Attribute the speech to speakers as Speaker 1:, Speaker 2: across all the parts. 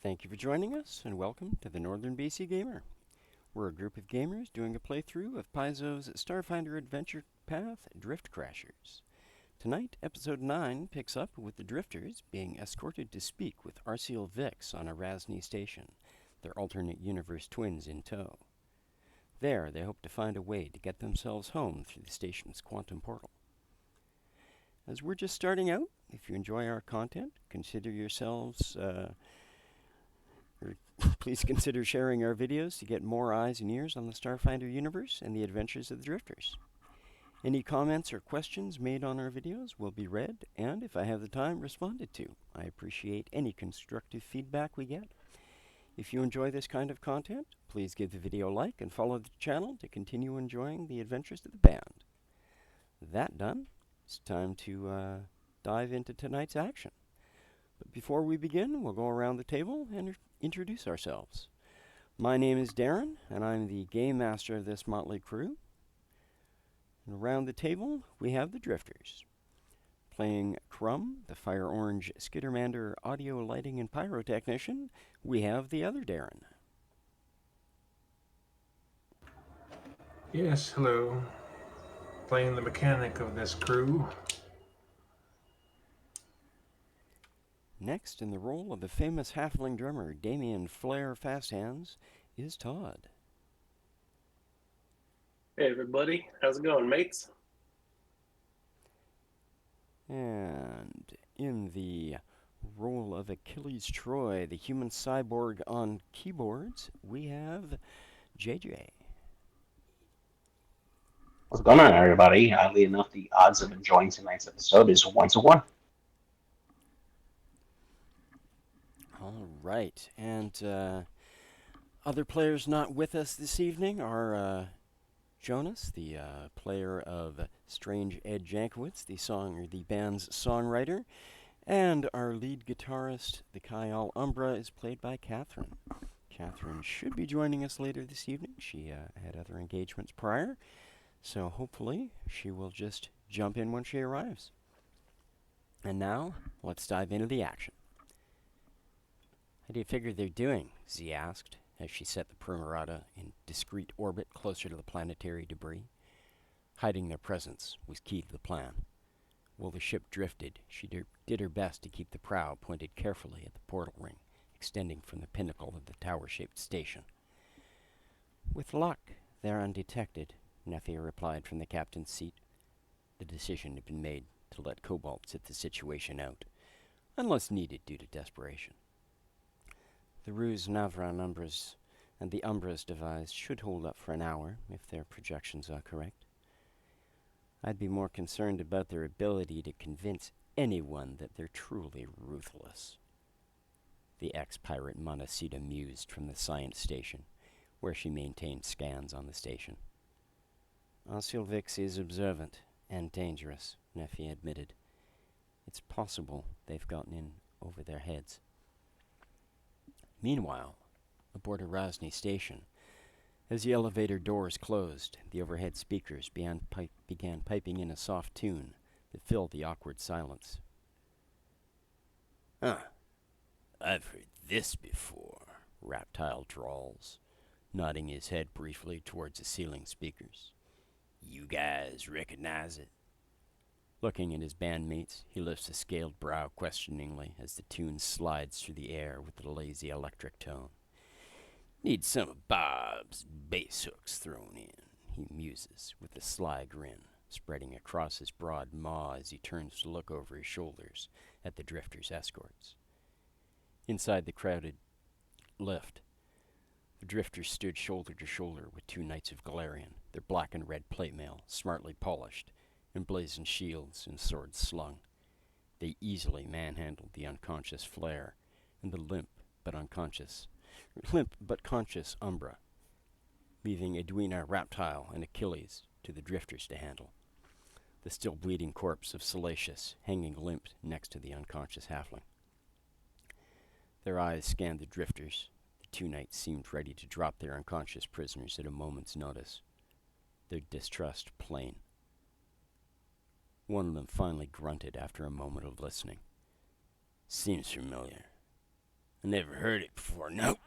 Speaker 1: Thank you for joining us, and welcome to the Northern BC Gamer. We're a group of gamers doing a playthrough of Paizo's Starfinder adventure path, Drift Crashers. Tonight, Episode 9 picks up with the Drifters being escorted to speak with Arceel Vix on Arazni Station, their alternate universe twins in tow. There, they hope to find a way to get themselves home through the station's quantum portal. As we're just starting out, if you enjoy our content, please consider sharing our videos to get more eyes and ears on the Starfinder universe and the adventures of the Drifters. Any comments or questions made on our videos will be read and, if I have the time, responded to. I appreciate any constructive feedback we get. If you enjoy this kind of content, please give the video a like and follow the channel to continue enjoying the adventures of the band. That done, it's time to dive into tonight's action. But before we begin, we'll go around the table and introduce ourselves. My name is Darren, and I'm the game master of this motley crew. And around the table, we have the Drifters. Playing Crumb, the Fire Orange Skittermander audio lighting and pyrotechnician, we have the other Darren.
Speaker 2: Yes, hello. Playing the mechanic of this crew.
Speaker 1: Next, in the role of the famous halfling drummer Damien Flair Fasthands, is Todd.
Speaker 3: Hey everybody, how's it going, mates?
Speaker 1: And in the role of Achilles Troy, the human cyborg on keyboards, we have JJ.
Speaker 4: What's going on, everybody? Oddly enough, the odds of enjoying tonight's episode is 1-1.
Speaker 1: All right, and other players not with us this evening are Jonas, the player of Strange Ed Jankowitz, the band's songwriter, and our lead guitarist, the Kyle Umbra, is played by Catherine. Catherine should be joining us later this evening. She had other engagements prior, so hopefully she will just jump in when she arrives. And now, let's dive into the action. How do you figure they're doing? Z asked, as she set the Primarata in discreet orbit closer to the planetary debris. Hiding their presence was key to the plan. While the ship drifted, she did her best to keep the prow pointed carefully at the portal ring, extending from the pinnacle of the tower-shaped station. With luck, they're undetected, Nethia replied from the captain's seat. The decision had been made to let Cobalt sit the situation out, unless needed due to desperation. The ruse Navra and the Umbras devised should hold up for an hour, if their projections are correct. I'd be more concerned about their ability to convince anyone that they're truly ruthless. The ex-pirate Montecito mused from the science station, where she maintained scans on the station. Arceel Vix is observant and dangerous, Neffy admitted. It's possible they've gotten in over their heads. Meanwhile, aboard Arazni Station, as the elevator doors closed, the overhead speakers began piping in a soft tune that filled the awkward silence. I've heard this before, Raptile drawls, nodding his head briefly towards the ceiling speakers. You guys recognize it? Looking at his bandmates, he lifts a scaled brow questioningly as the tune slides through the air with a lazy electric tone. Need some of Bob's bass hooks thrown in, he muses with a sly grin, spreading across his broad maw as he turns to look over his shoulders at the Drifters' escorts. Inside the crowded lift, the Drifters stood shoulder to shoulder with two Knights of Golarion, their black and red plate mail smartly polished, emblazoned shields and swords slung. They easily manhandled the unconscious Flair and the limp but conscious Umbra, leaving Edwina, Raptile, and Achilles to the Drifters to handle, the still bleeding corpse of Salacious hanging limp next to the unconscious halfling. Their eyes scanned the Drifters. The two knights seemed ready to drop their unconscious prisoners at a moment's notice, their distrust plain. One of them finally grunted after a moment of listening. Seems familiar. I never heard it before. No.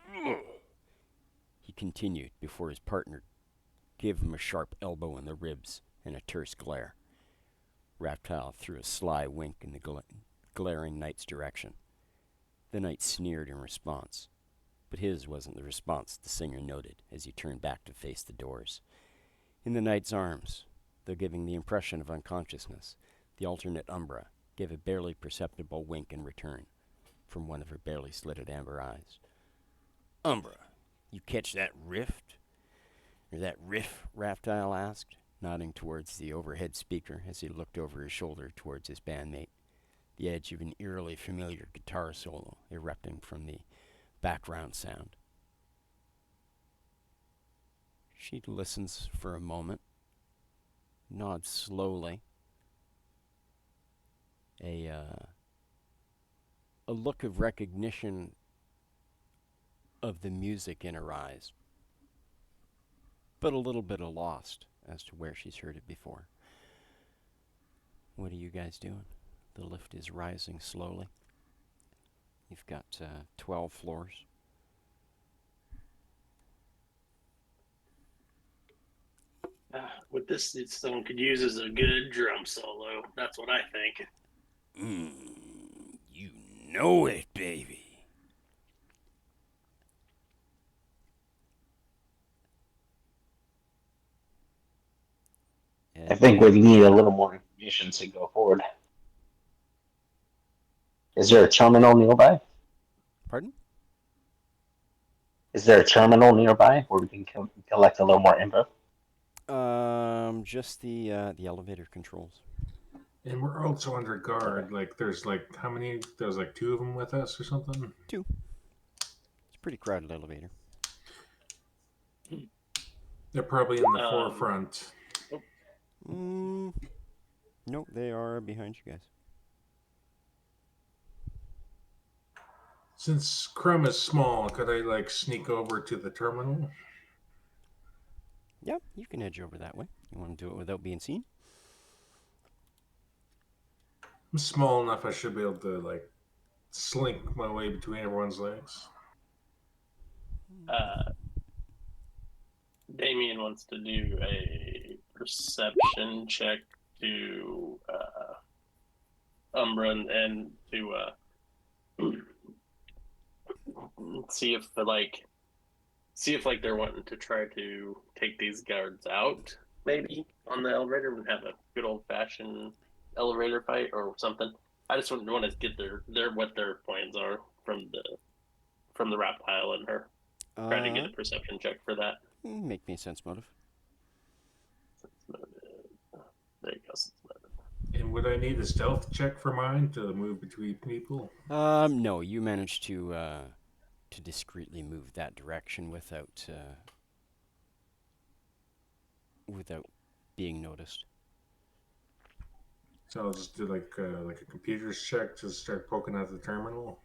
Speaker 1: He continued before his partner gave him a sharp elbow in the ribs and a terse glare. Raptile threw a sly wink in the glaring knight's direction. The knight sneered in response, but his wasn't the response the singer noted as he turned back to face the doors. In the knight's arms, though giving the impression of unconsciousness, the alternate Umbra gave a barely perceptible wink in return from one of her barely slitted amber eyes. Umbra, you catch that rift? Or that riff? Raptile asked, nodding towards the overhead speaker as he looked over his shoulder towards his bandmate, the edge of an eerily familiar guitar solo erupting from the background sound. She listens for a moment, nods slowly, a look of recognition of the music in her eyes, but a little bit of lost as to where she's heard it before. What are you guys doing? The lift is rising slowly. You've got 12 floors.
Speaker 3: With this, someone could use as a good drum solo. That's what I think.
Speaker 1: You know it, baby.
Speaker 4: I think we need a little more information to go forward. Is there a terminal nearby?
Speaker 1: Pardon?
Speaker 4: Is there a terminal nearby where we can collect a little more info?
Speaker 1: Just the elevator controls.
Speaker 2: And we're also under guard. Like, there's like how many? There's like 2 of them with us or something.
Speaker 1: 2. It's a pretty crowded elevator.
Speaker 2: They're probably in the forefront.
Speaker 1: Nope, they are behind you guys.
Speaker 2: Since Crumb is small, could I like sneak over to the terminal?
Speaker 1: Yeah, you can edge over that way. You want to do it without being seen?
Speaker 2: I'm small enough. I should be able to like slink my way between everyone's legs.
Speaker 3: Damien wants to do a perception check to Umbra and to see if they're wanting to try to take these guards out, maybe on the elevator, and have a good old fashioned elevator fight or something. I just want to get their what their plans are from the Raptile and her. Try to get a perception check for that.
Speaker 1: Make me a sense motive.
Speaker 3: There you go. Sense motive.
Speaker 2: And would I need a stealth check for mine to move between people?
Speaker 1: No, you managed to discreetly move that direction without being noticed.
Speaker 2: So I'll just do like a computer's check to start poking at the terminal.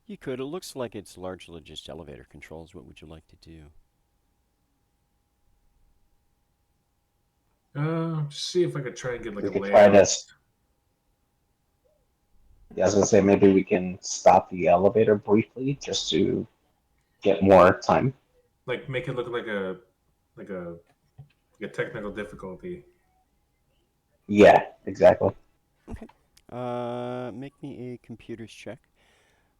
Speaker 1: You could. It looks like it's largely just elevator controls. What would you like to do?
Speaker 2: Just see if I could try and get like
Speaker 4: We
Speaker 2: a
Speaker 4: could
Speaker 2: layout.
Speaker 4: try this. Yeah, I was gonna say maybe we can stop the elevator briefly just to get more time.
Speaker 2: Like make it look like a technical difficulty.
Speaker 4: Yeah, exactly.
Speaker 1: Okay. Make me a computer's check.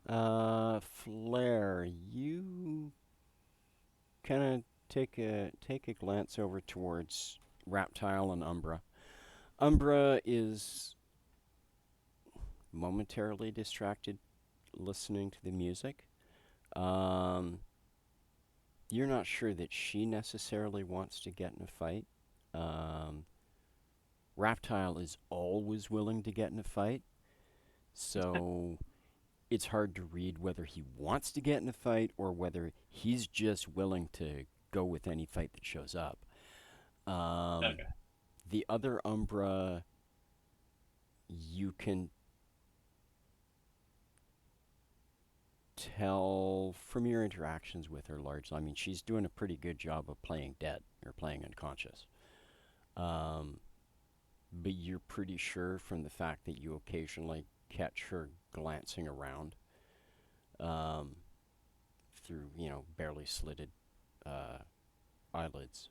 Speaker 1: Flair, you kind of take a glance over towards Raptile and Umbra. Umbra is momentarily distracted listening to the music. You're not sure that she necessarily wants to get in a fight. Raptile is always willing to get in a fight, so it's hard to read whether he wants to get in a fight or whether he's just willing to go with any fight that shows up.
Speaker 3: Okay.
Speaker 1: The other Umbra, you can tell from your interactions with her largely. I mean, she's doing a pretty good job of playing dead or playing unconscious. But you're pretty sure from the fact that you occasionally catch her glancing around through, barely slitted eyelids.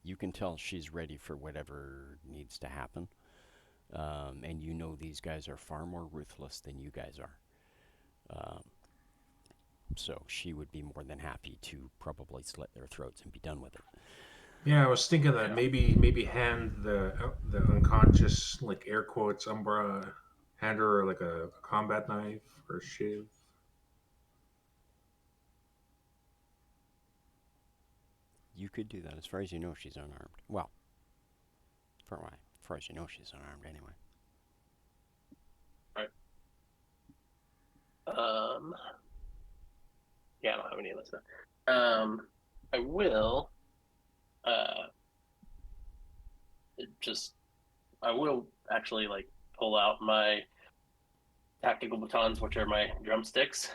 Speaker 1: You can tell she's ready for whatever needs to happen. And you know these guys are far more ruthless than you guys are. So she would be more than happy to probably slit their throats and be done with it.
Speaker 2: Yeah, I was thinking that maybe hand the unconscious, like air quotes, Umbra, hand her like a combat knife or a shiv.
Speaker 1: You could do that. As far as you know, she's unarmed. Well, as far as you know, she's unarmed anyway.
Speaker 3: Yeah, I don't have any of that stuff. I will. I will actually like pull out my tactical batons, which are my drumsticks.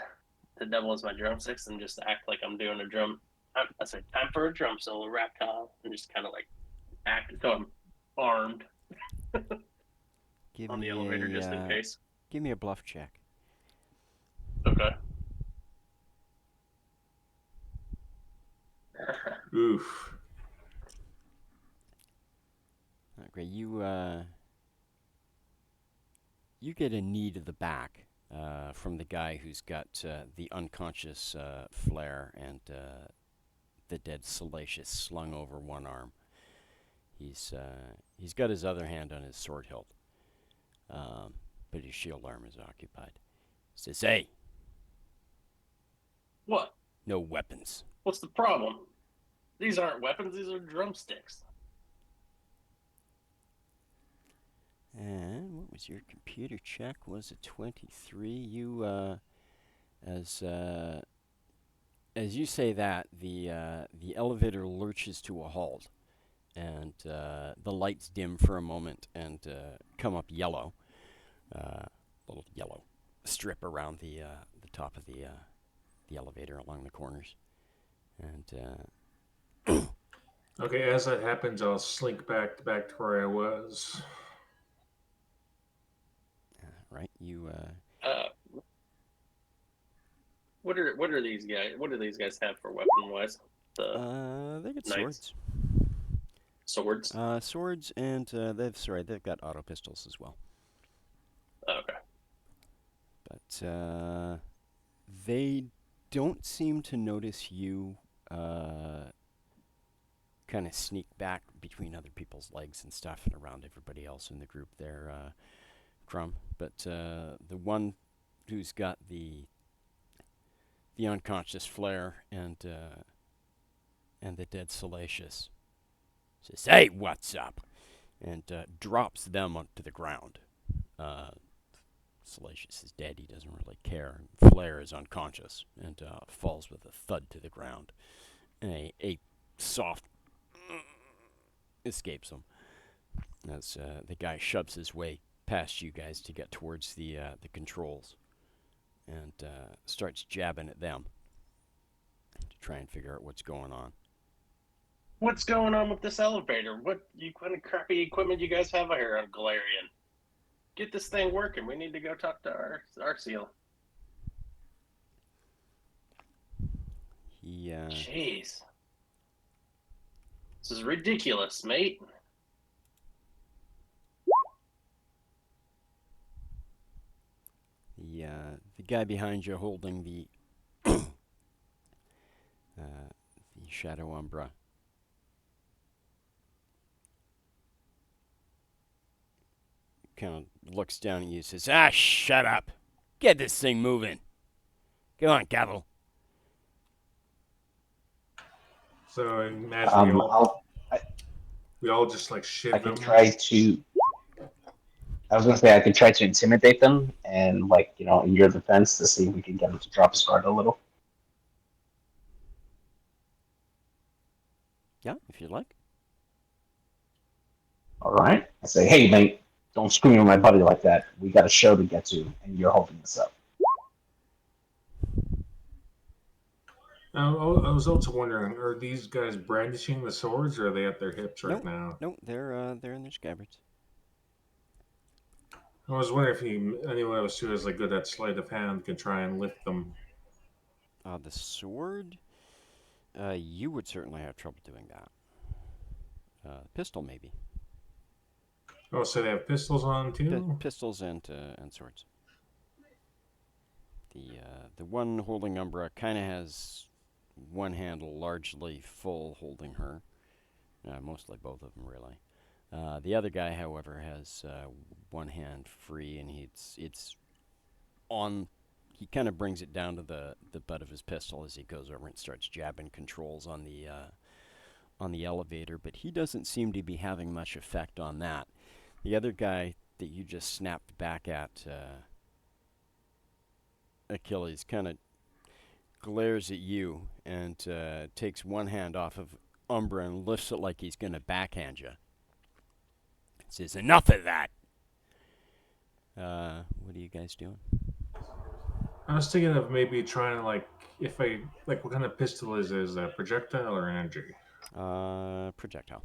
Speaker 3: The devil is my drumsticks, and just act like I'm doing a drum. I said time for a drum solo, reptile, and just kind of like act so I'm armed
Speaker 1: Give
Speaker 3: on the
Speaker 1: me
Speaker 3: elevator just in case.
Speaker 1: Give me a bluff check.
Speaker 3: Okay.
Speaker 2: Oof.
Speaker 1: Great. You get a knee to the back from the guy who's got the unconscious flare and the dead Salacious slung over one arm. He's got his other hand on his sword hilt, but his shield arm is occupied. He says, "Hey,
Speaker 3: What?
Speaker 1: no weapons."
Speaker 3: What's the problem? These aren't weapons. These are drumsticks.
Speaker 1: And what was your computer check? Was it 23? You as you say that, the elevator lurches to a halt, and the lights dim for a moment and come up yellow, little yellow strip around the top of the elevator along the corners, and
Speaker 2: Okay, as that happens, I'll slink back to where I was.
Speaker 1: right, you
Speaker 3: What are these guys? What do these guys have for weapon wise?
Speaker 1: they got
Speaker 3: Knights.
Speaker 1: swords.
Speaker 3: Swords.
Speaker 1: Swords, and they've got auto pistols as well.
Speaker 3: Okay.
Speaker 1: But they don't seem to notice you kind of sneak back between other people's legs and stuff and around everybody else in the group there, Crumb. But the one who's got the unconscious flare and the dead Salacious says, "Hey, what's up?" and drops them onto the ground. Salacious is dead. He doesn't really care. Flare is unconscious and falls with a thud to the ground. And a soft escapes him as the guy shoves his way past you guys to get towards the controls and starts jabbing at them to try and figure out what's going on.
Speaker 3: What's going on with this elevator? What kind of crappy equipment you guys have out here on Golarion? Get this thing working. We need to go talk to our seal. Jeez. This is ridiculous, mate.
Speaker 1: The guy behind you holding the Shadow Umbra kind of looks down at you and says, "Ah, shut up. Get this thing moving. Go on, Gavel."
Speaker 2: So I imagine we all just like
Speaker 4: I
Speaker 2: shiv
Speaker 4: can
Speaker 2: them.
Speaker 4: try to. I was gonna say I could try to intimidate them and, like, in your defense, to see if we can get them to drop his guard a little.
Speaker 1: Yeah, if you like.
Speaker 4: All right. I say, hey, mate, don't scream at my buddy like that. We got a show to get to, and you're holding this up.
Speaker 2: I was also wondering, are these guys brandishing the swords, or are they at their hips right
Speaker 1: Nope.
Speaker 2: now?
Speaker 1: Nope, they're in their scabbards.
Speaker 2: I was wondering if anyone else who is like good at sleight of hand can try and lift them.
Speaker 1: The sword? You would certainly have trouble doing that. Pistol, maybe.
Speaker 2: Oh, so they have pistols on too?
Speaker 1: Pistols and swords. The one holding Umbra kind of has one hand largely full holding her. Mostly both of them, really. The other guy, however, has one hand free, and it's on. He kind of brings it down to the butt of his pistol as he goes over and starts jabbing controls on the elevator. But he doesn't seem to be having much effect on that. The other guy that you just snapped back at, Achilles, kind of glares at you and takes one hand off of Umbra and lifts it like he's going to backhand you. Says, "Enough of that!" What are you guys doing?
Speaker 2: I was thinking of maybe trying to if I what kind of pistol is it? Is that a projectile or energy?
Speaker 1: Projectile.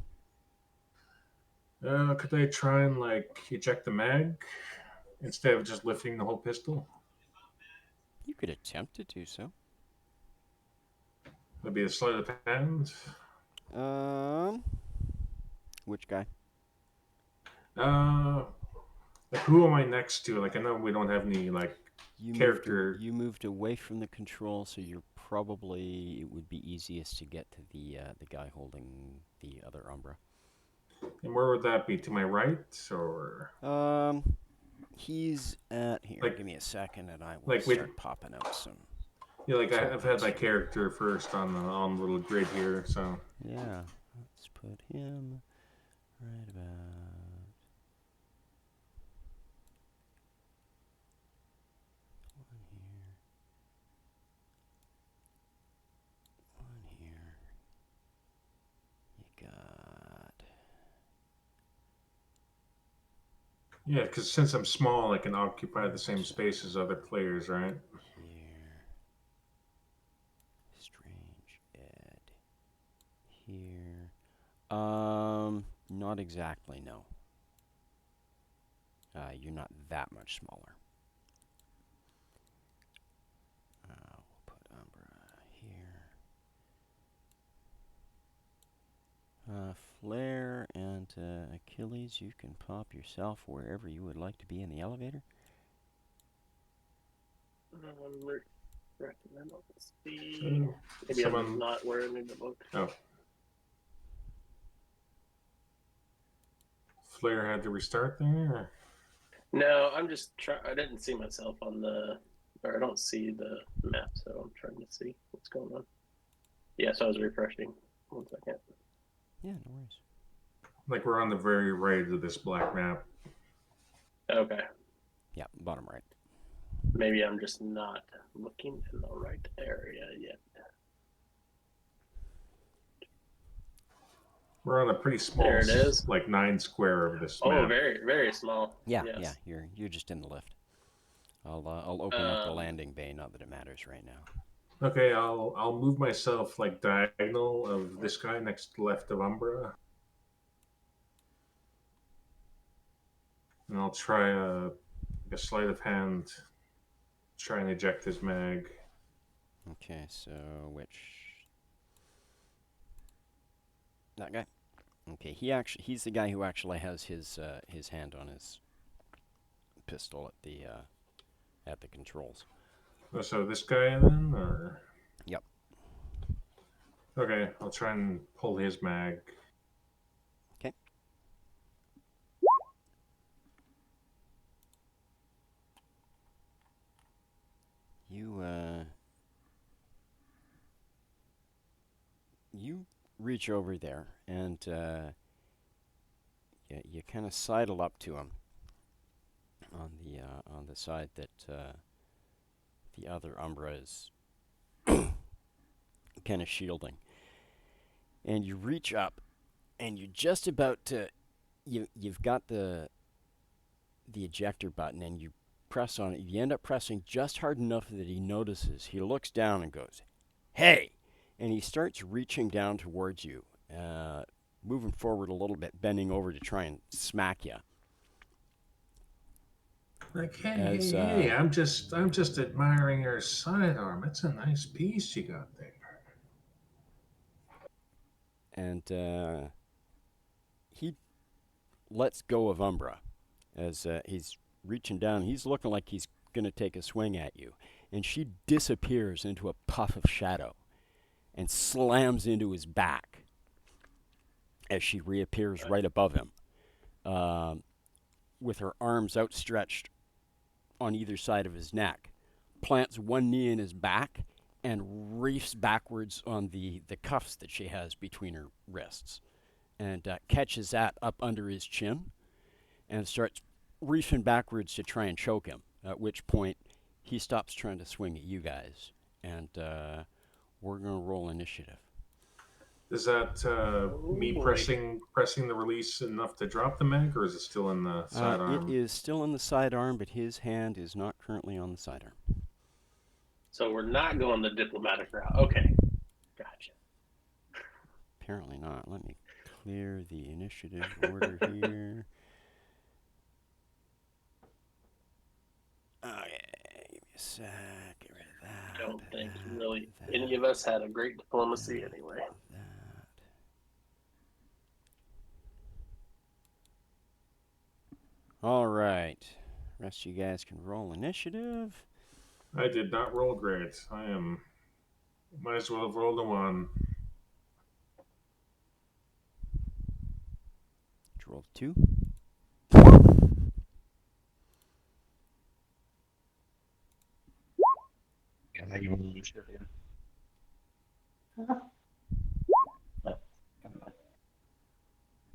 Speaker 2: Could I try and eject the mag instead of just lifting the whole pistol?
Speaker 1: You could attempt to do so.
Speaker 2: That'd be a sleight of hand.
Speaker 1: Which guy?
Speaker 2: Who am I next to? I know we don't have any character.
Speaker 1: You moved away from the control, so you're probably it would be easiest to get to the guy holding the other Umbra.
Speaker 2: And where would that be? To my right, or?
Speaker 1: He's at here. Give me a second, and I will start popping out some.
Speaker 2: Yeah, I've had that character first on the little grid here, so.
Speaker 1: Yeah, let's put him right about. One here. You got.
Speaker 2: Yeah, because since I'm small, I can occupy the same space as other players, right?
Speaker 1: Here. Strange Ed. Here. Not exactly, no. You're not that much smaller. We'll put Umbra here. Flare and Achilles, you can pop yourself wherever you would like to be in the elevator.
Speaker 3: Recommend speed. Maybe I'm not wearing the book.
Speaker 2: Oh. Flare had to restart there?
Speaker 3: No, I'm just trying. I didn't see myself on or I don't see the map, so I'm trying to see what's going on. Yeah, so I was refreshing. 1 second.
Speaker 1: Yeah, no worries.
Speaker 2: We're on the very right of this black map.
Speaker 3: Okay.
Speaker 1: Yeah, bottom right.
Speaker 3: Maybe I'm just not looking in the right area yet.
Speaker 2: We're on a pretty small,
Speaker 3: there it is.
Speaker 2: 9 square of this map.
Speaker 3: Oh, very, very small.
Speaker 1: Yeah,
Speaker 3: yes.
Speaker 1: Yeah. You're just in the lift. I'll open up the landing bay. Not that it matters right now.
Speaker 2: Okay, I'll move myself diagonal of this guy next to left of Umbra, and I'll try a sleight of hand. Try and eject his mag.
Speaker 1: Okay, so which that guy? Okay, he's the guy who actually has his hand on his pistol at the controls.
Speaker 2: Oh, so this guy then, or?
Speaker 1: Yep.
Speaker 2: Okay, I'll try and pull his mag.
Speaker 1: Okay. You reach over there and you kind of sidle up to him on the side that the other Umbra is kind of shielding, and you reach up and you're just about to you've got the ejector button and you press on it. You end up pressing just hard enough that he notices. He looks down and goes, "Hey!" And he starts reaching down towards you, moving forward a little bit, bending over to try and smack you.
Speaker 2: Like, hey,
Speaker 1: As
Speaker 2: hey, I'm just admiring your sidearm. It's a nice piece you got there.
Speaker 1: and he lets go of Umbra as he's reaching down. He's looking like he's going to take a swing at you. And she disappears into a puff of shadow and slams into his back as she reappears right above him with her arms outstretched on either side of his neck, plants one knee in his back, and reefs backwards on the cuffs that she has between her wrists and catches that up under his chin and starts reefing backwards to try and choke him, at which point he stops trying to swing at you guys. And we're going to roll initiative.
Speaker 2: Is that me
Speaker 3: boy.
Speaker 2: pressing the release enough to drop the mag, or is it still in the sidearm?
Speaker 1: It is still in the sidearm, but his hand is not currently on the sidearm.
Speaker 3: So we're not going the diplomatic route. Okay. Gotcha.
Speaker 1: Apparently not. Let me clear the initiative order here. Okay, give me a sec. Get rid of that.
Speaker 3: I don't think
Speaker 1: that,
Speaker 3: really
Speaker 1: that,
Speaker 3: any of us had a great diplomacy anyway.
Speaker 1: that. All right. Rest of you guys can roll initiative.
Speaker 2: I did not roll great. Might as well have rolled a 1.
Speaker 1: Did you roll 2?
Speaker 4: Yeah, now you roll initiative again.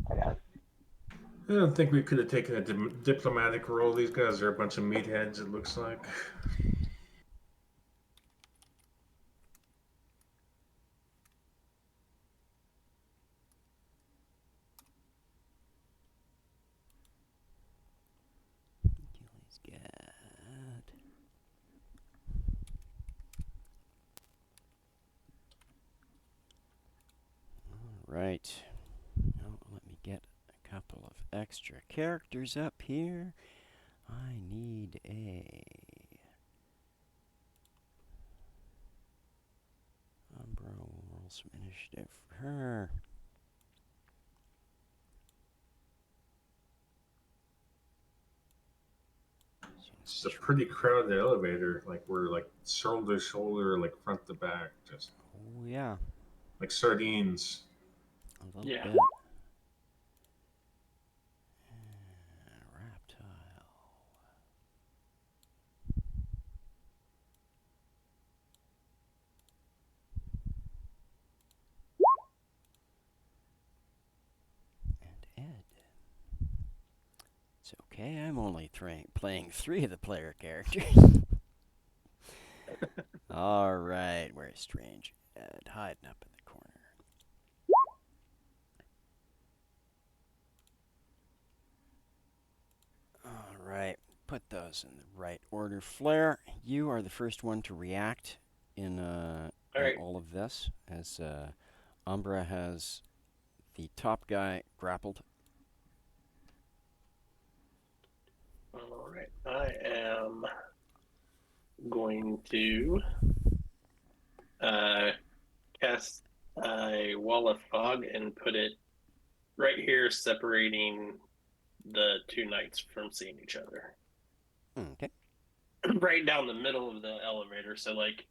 Speaker 4: I got it.
Speaker 2: I don't think we could have taken a diplomatic role. These guys are a bunch of meatheads, it looks like.
Speaker 1: Achilles Gad. All right. Now let me get a couple of extra characters up here. I need a Umbra. We'll roll some initiative for her.
Speaker 2: It's a pretty crowded elevator. Like we're like shoulder to shoulder, like front to back, just
Speaker 1: Oh yeah,
Speaker 2: like sardines.
Speaker 1: a little
Speaker 3: Yeah.
Speaker 1: bit. Reptile. And Ed. It's okay, I'm only playing 3 of the player characters. Alright, where's Strange Ed? Hiding up in the corner. Alright, put those in the right order. Flare, you are the first one to react in all of this, as Umbra has the top guy grappled.
Speaker 3: All right. I am going to cast a wall of fog and put it right here, separating the 2 knights from seeing each other.
Speaker 1: Okay.
Speaker 3: Right down the middle of the elevator, so like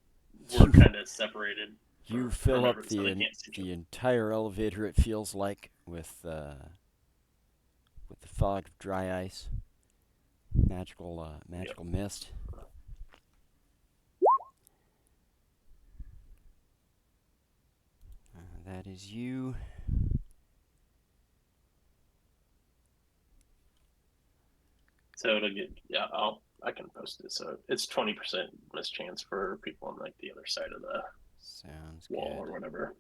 Speaker 3: we're kind of separated.
Speaker 1: You fill up
Speaker 3: so they can't see each
Speaker 1: the
Speaker 3: other.
Speaker 1: entire elevator, it feels like, with the fog of dry ice. Magical mist. That is you.
Speaker 3: So it'll get I can post it. So it's 20% mischance for people on like the other side of the
Speaker 1: Sounds
Speaker 3: wall
Speaker 1: good.
Speaker 3: or whatever.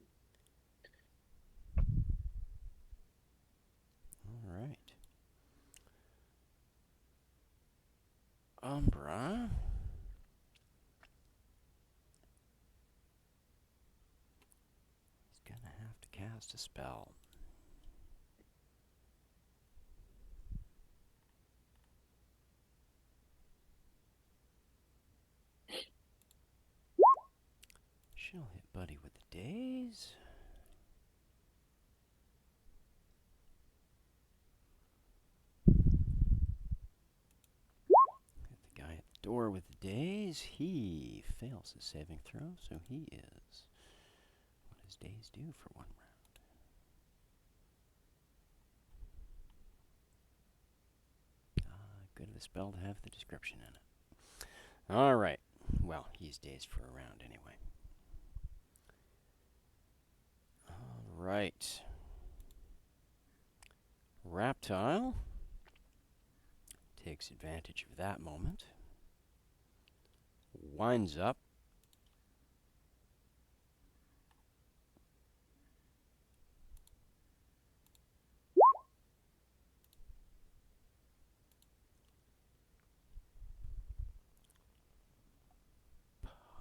Speaker 1: All right. Umbra. He's gonna have to cast a spell. She'll hit Buddy with the daze. Hit the guy at the door with the daze. He fails his saving throw, so he is. What does daze do for 1 round? Good of the spell to have the description in it. All right. Well, he's dazed for a round anyway. All right. Reptile takes advantage of that moment. Winds up.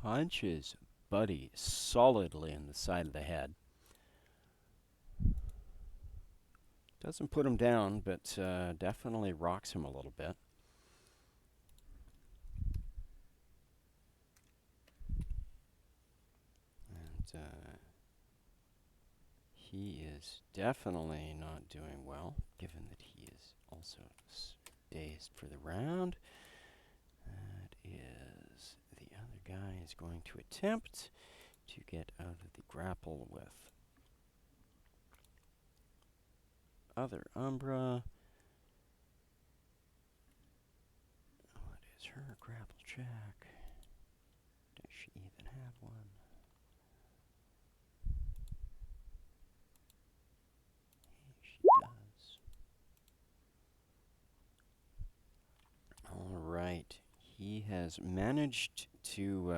Speaker 1: Punches Buddy solidly in the side of the head. Doesn't put him down, but definitely rocks him a little bit. And he is definitely not doing well, given that he is also dazed for the round. That is, the other guy is going to attempt to get out of the grapple with other Umbra. What is her grapple check? Does she even have one? She does. All right. He has managed to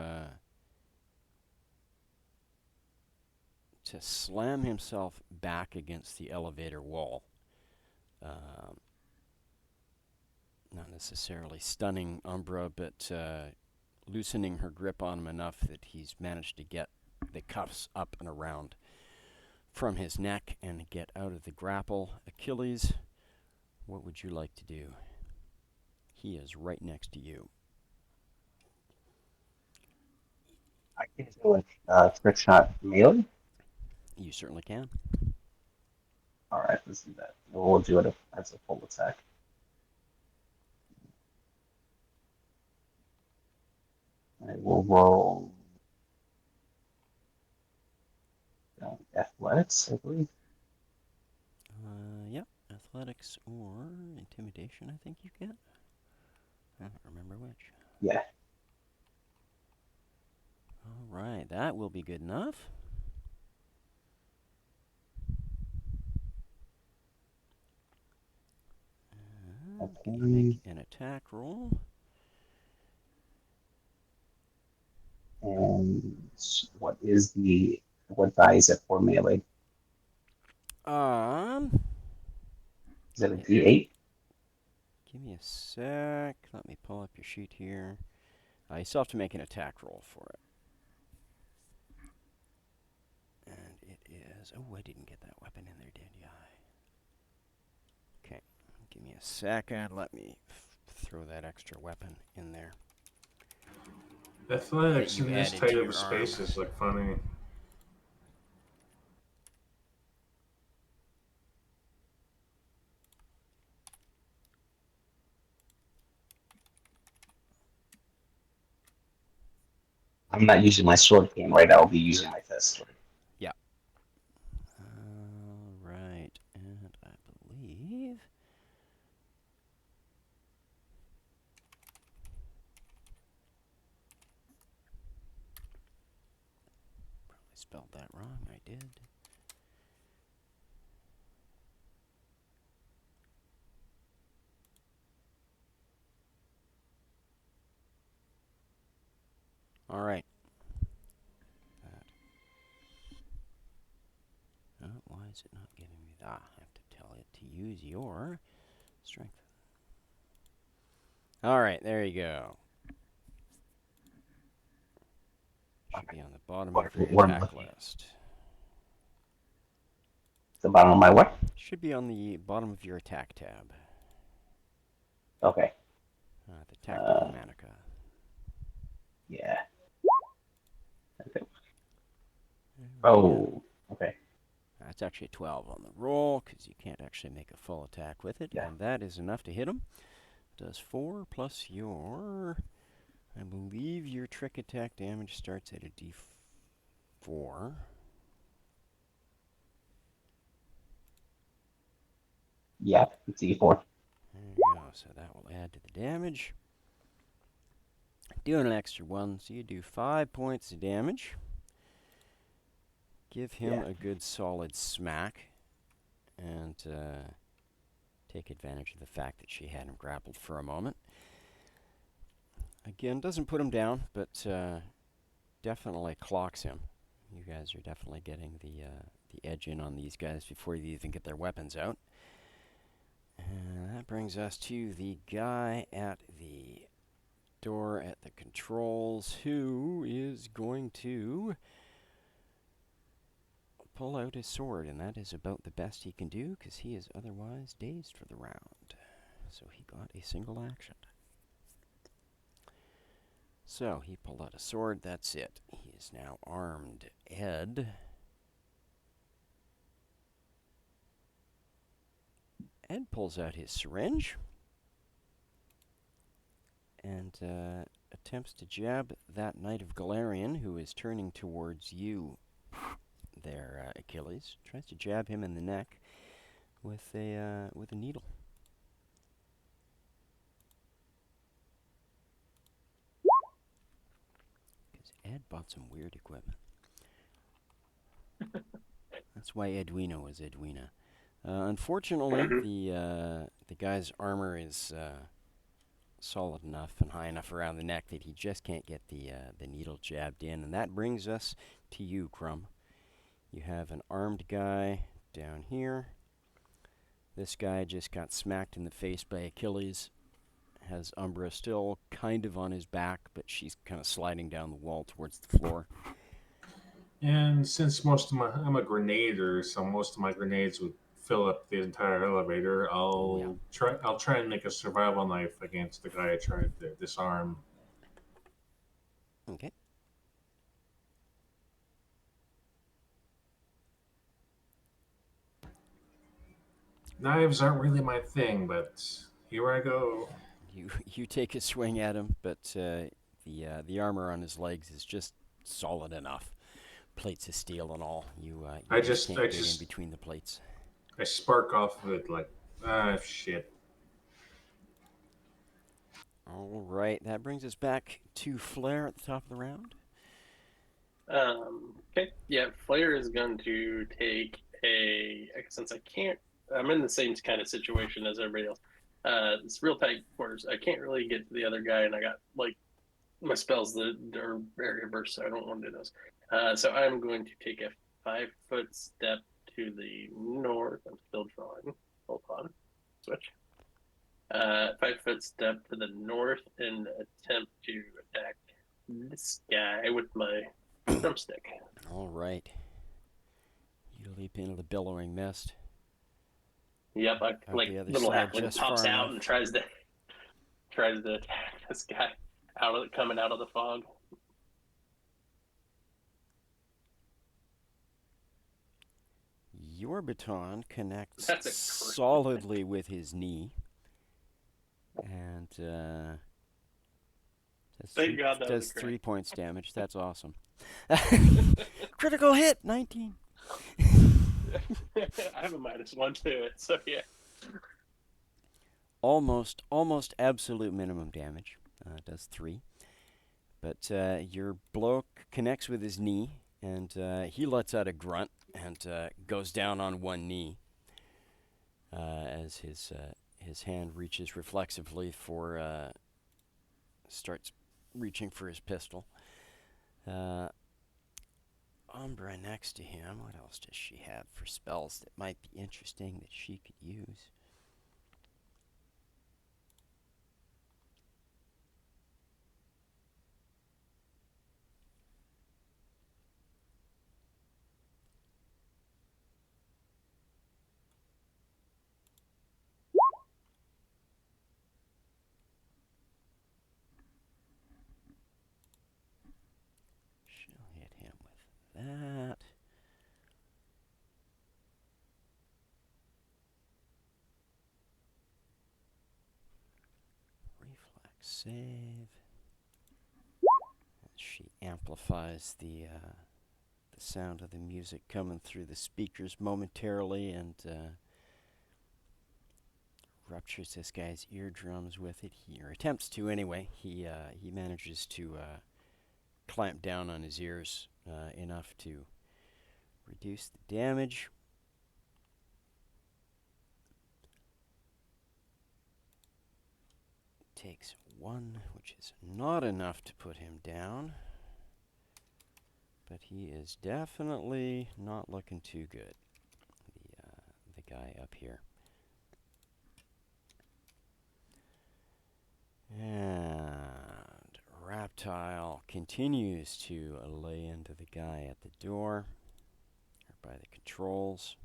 Speaker 1: slam himself back against the elevator wall. Not necessarily stunning Umbra, but loosening her grip on him enough that he's managed to get the cuffs up and around from his neck and get out of the grapple. Achilles, what would you like to do? He is right next to you.
Speaker 4: I can do a trick shot melee.
Speaker 1: You certainly can.
Speaker 4: All right, let's do that. We'll do it as a full attack. I will roll athletics, I believe.
Speaker 1: Yep, athletics or intimidation, I think you get. I don't remember which.
Speaker 4: Yeah.
Speaker 1: All right, that will be good enough.
Speaker 4: Okay.
Speaker 1: Make an attack roll.
Speaker 4: And what die is it for melee? Is it a D8?
Speaker 1: Give me a sec. Let me pull up your sheet here. You still have to make an attack roll for it. And it is... Oh, I didn't get that weapon in there, did I? Okay. Give me a second. Let me throw that extra weapon in there.
Speaker 2: Athletics
Speaker 1: You
Speaker 2: in this
Speaker 1: added
Speaker 2: tight
Speaker 1: to
Speaker 2: of
Speaker 1: your
Speaker 2: a space
Speaker 1: arm.
Speaker 2: is like funny.
Speaker 4: I'm not using my sword game, right? I'll be using my fist.
Speaker 1: Yeah. Right. And I believe... Probably spelled that wrong. I did. All right. Why is it not giving me that? I have to tell it to use your strength. All right, there you go. Should be on the bottom of your
Speaker 4: What am I
Speaker 1: attack
Speaker 4: looking at?
Speaker 1: list.
Speaker 4: The bottom of my what?
Speaker 1: Should be on the bottom of your attack tab.
Speaker 4: Okay.
Speaker 1: The tactical manica.
Speaker 4: Yeah. Okay. Oh, okay.
Speaker 1: That's actually a 12 on the roll, because you can't actually make a full attack with it.
Speaker 4: Yeah.
Speaker 1: And that is enough to hit him. Does 4 plus your... I believe your trick attack damage starts at a d4.
Speaker 4: Yeah, it's E4.
Speaker 1: There you go. So that will add to the damage. Doing an extra 1, so you do 5 points of damage. Give him
Speaker 4: Yeah.
Speaker 1: a good solid smack. And take advantage of the fact that she had him grappled for a moment. Again, doesn't put him down, but definitely clocks him. You guys are definitely getting the edge in on these guys before you even get their weapons out. And that brings us to the guy at the door at the controls, who is going to pull out his sword, and that is about the best he can do, because he is otherwise dazed for the round. So he got a single action. So he pulled out a sword, that's it. He is now armed. Ed pulls out his syringe and attempts to jab that Knight of Golarion, who is turning towards you there, Achilles. Tries to jab him in the neck with a needle. Because Ed bought some weird equipment. That's why Edwina was Edwina. Unfortunately, the guy's armor is solid enough and high enough around the neck that he just can't get the needle jabbed in, and that brings us to you, Crumb. You have an armed guy down here. This guy just got smacked in the face by Achilles. Has Umbra still kind of on his back, but she's kind of sliding down the wall towards the floor.
Speaker 2: And since I'm a grenader, so most of my grenades would fill up the entire elevator. I'll try and make a survival knife against the guy I tried to disarm.
Speaker 1: Okay.
Speaker 2: Knives aren't really my thing, but here I go.
Speaker 1: You take a swing at him, but the armor on his legs is just solid enough. Plates of steel and all. You just can't get in between the plates.
Speaker 2: I spark off of it like, shit.
Speaker 1: All right, that brings us back to Flair at the top of the round.
Speaker 3: Okay, yeah, Flair is going to take since I'm in the same kind of situation as everybody else. It's real tight quarters. I can't really get to the other guy, and I got my spells that are area burst, so I don't want to do those. So I'm going to take a 5-foot step to the north. I'm still drawing. Hold on. Switch. 5-foot step to the north and attempt to attack this guy with my drumstick.
Speaker 1: All right. You leap into the billowing mist.
Speaker 3: Yep, little halfling pops out
Speaker 1: enough.
Speaker 3: and tries to attack this guy coming out of the fog.
Speaker 1: Your baton connects solidly with his knee, and does 3 points damage. That's awesome. Critical hit, 19.
Speaker 3: I have a -1 to it, so yeah.
Speaker 1: Almost absolute minimum damage. Does 3. But your blow connects with his knee, and he lets out a grunt and goes down on one knee as his hand reaches reflexively starts reaching for his pistol. Umbra next to him. What else does she have for spells that might be interesting that she could use? She'll hit him with that. Save. She amplifies the sound of the music coming through the speakers momentarily and ruptures this guy's eardrums with it. Or attempts to anyway. He manages to clamp down on his ears enough to reduce the damage. Takes 1, which is not enough to put him down. But he is definitely not looking too good, the guy up here. And Reptile continues to lay into the guy at the door, or by the controls.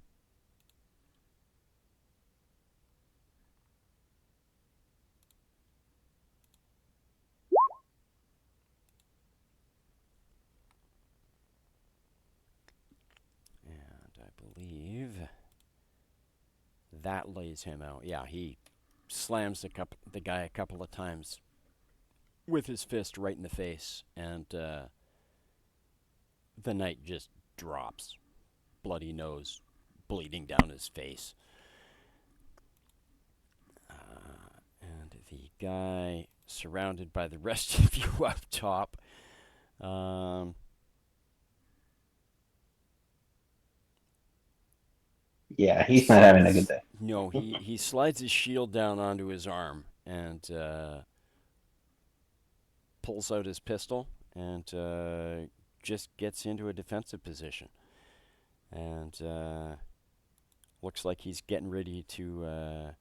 Speaker 1: Believe that lays him out. Yeah, he slams the guy a couple of times with his fist right in the face, and the knight just drops, bloody nose bleeding down his face. And the guy surrounded by the rest of you up top.
Speaker 4: Yeah, he's not having a good day.
Speaker 1: No, he slides his shield down onto his arm and pulls out his pistol and just gets into a defensive position. And looks like he's getting ready to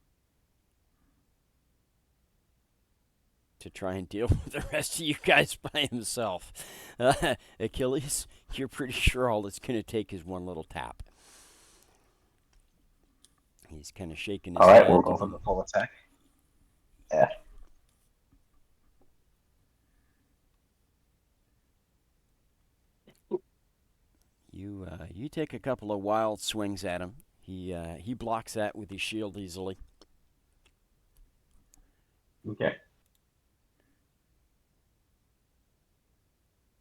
Speaker 1: try and deal with the rest of you guys by himself. Achilles, you're pretty sure all it's going to take is one little tap. He's kind of shaking his
Speaker 4: All right,
Speaker 1: head.
Speaker 4: we'll go for the full attack. Yeah.
Speaker 1: You take a couple of wild swings at him. He blocks that with his shield easily.
Speaker 4: Okay.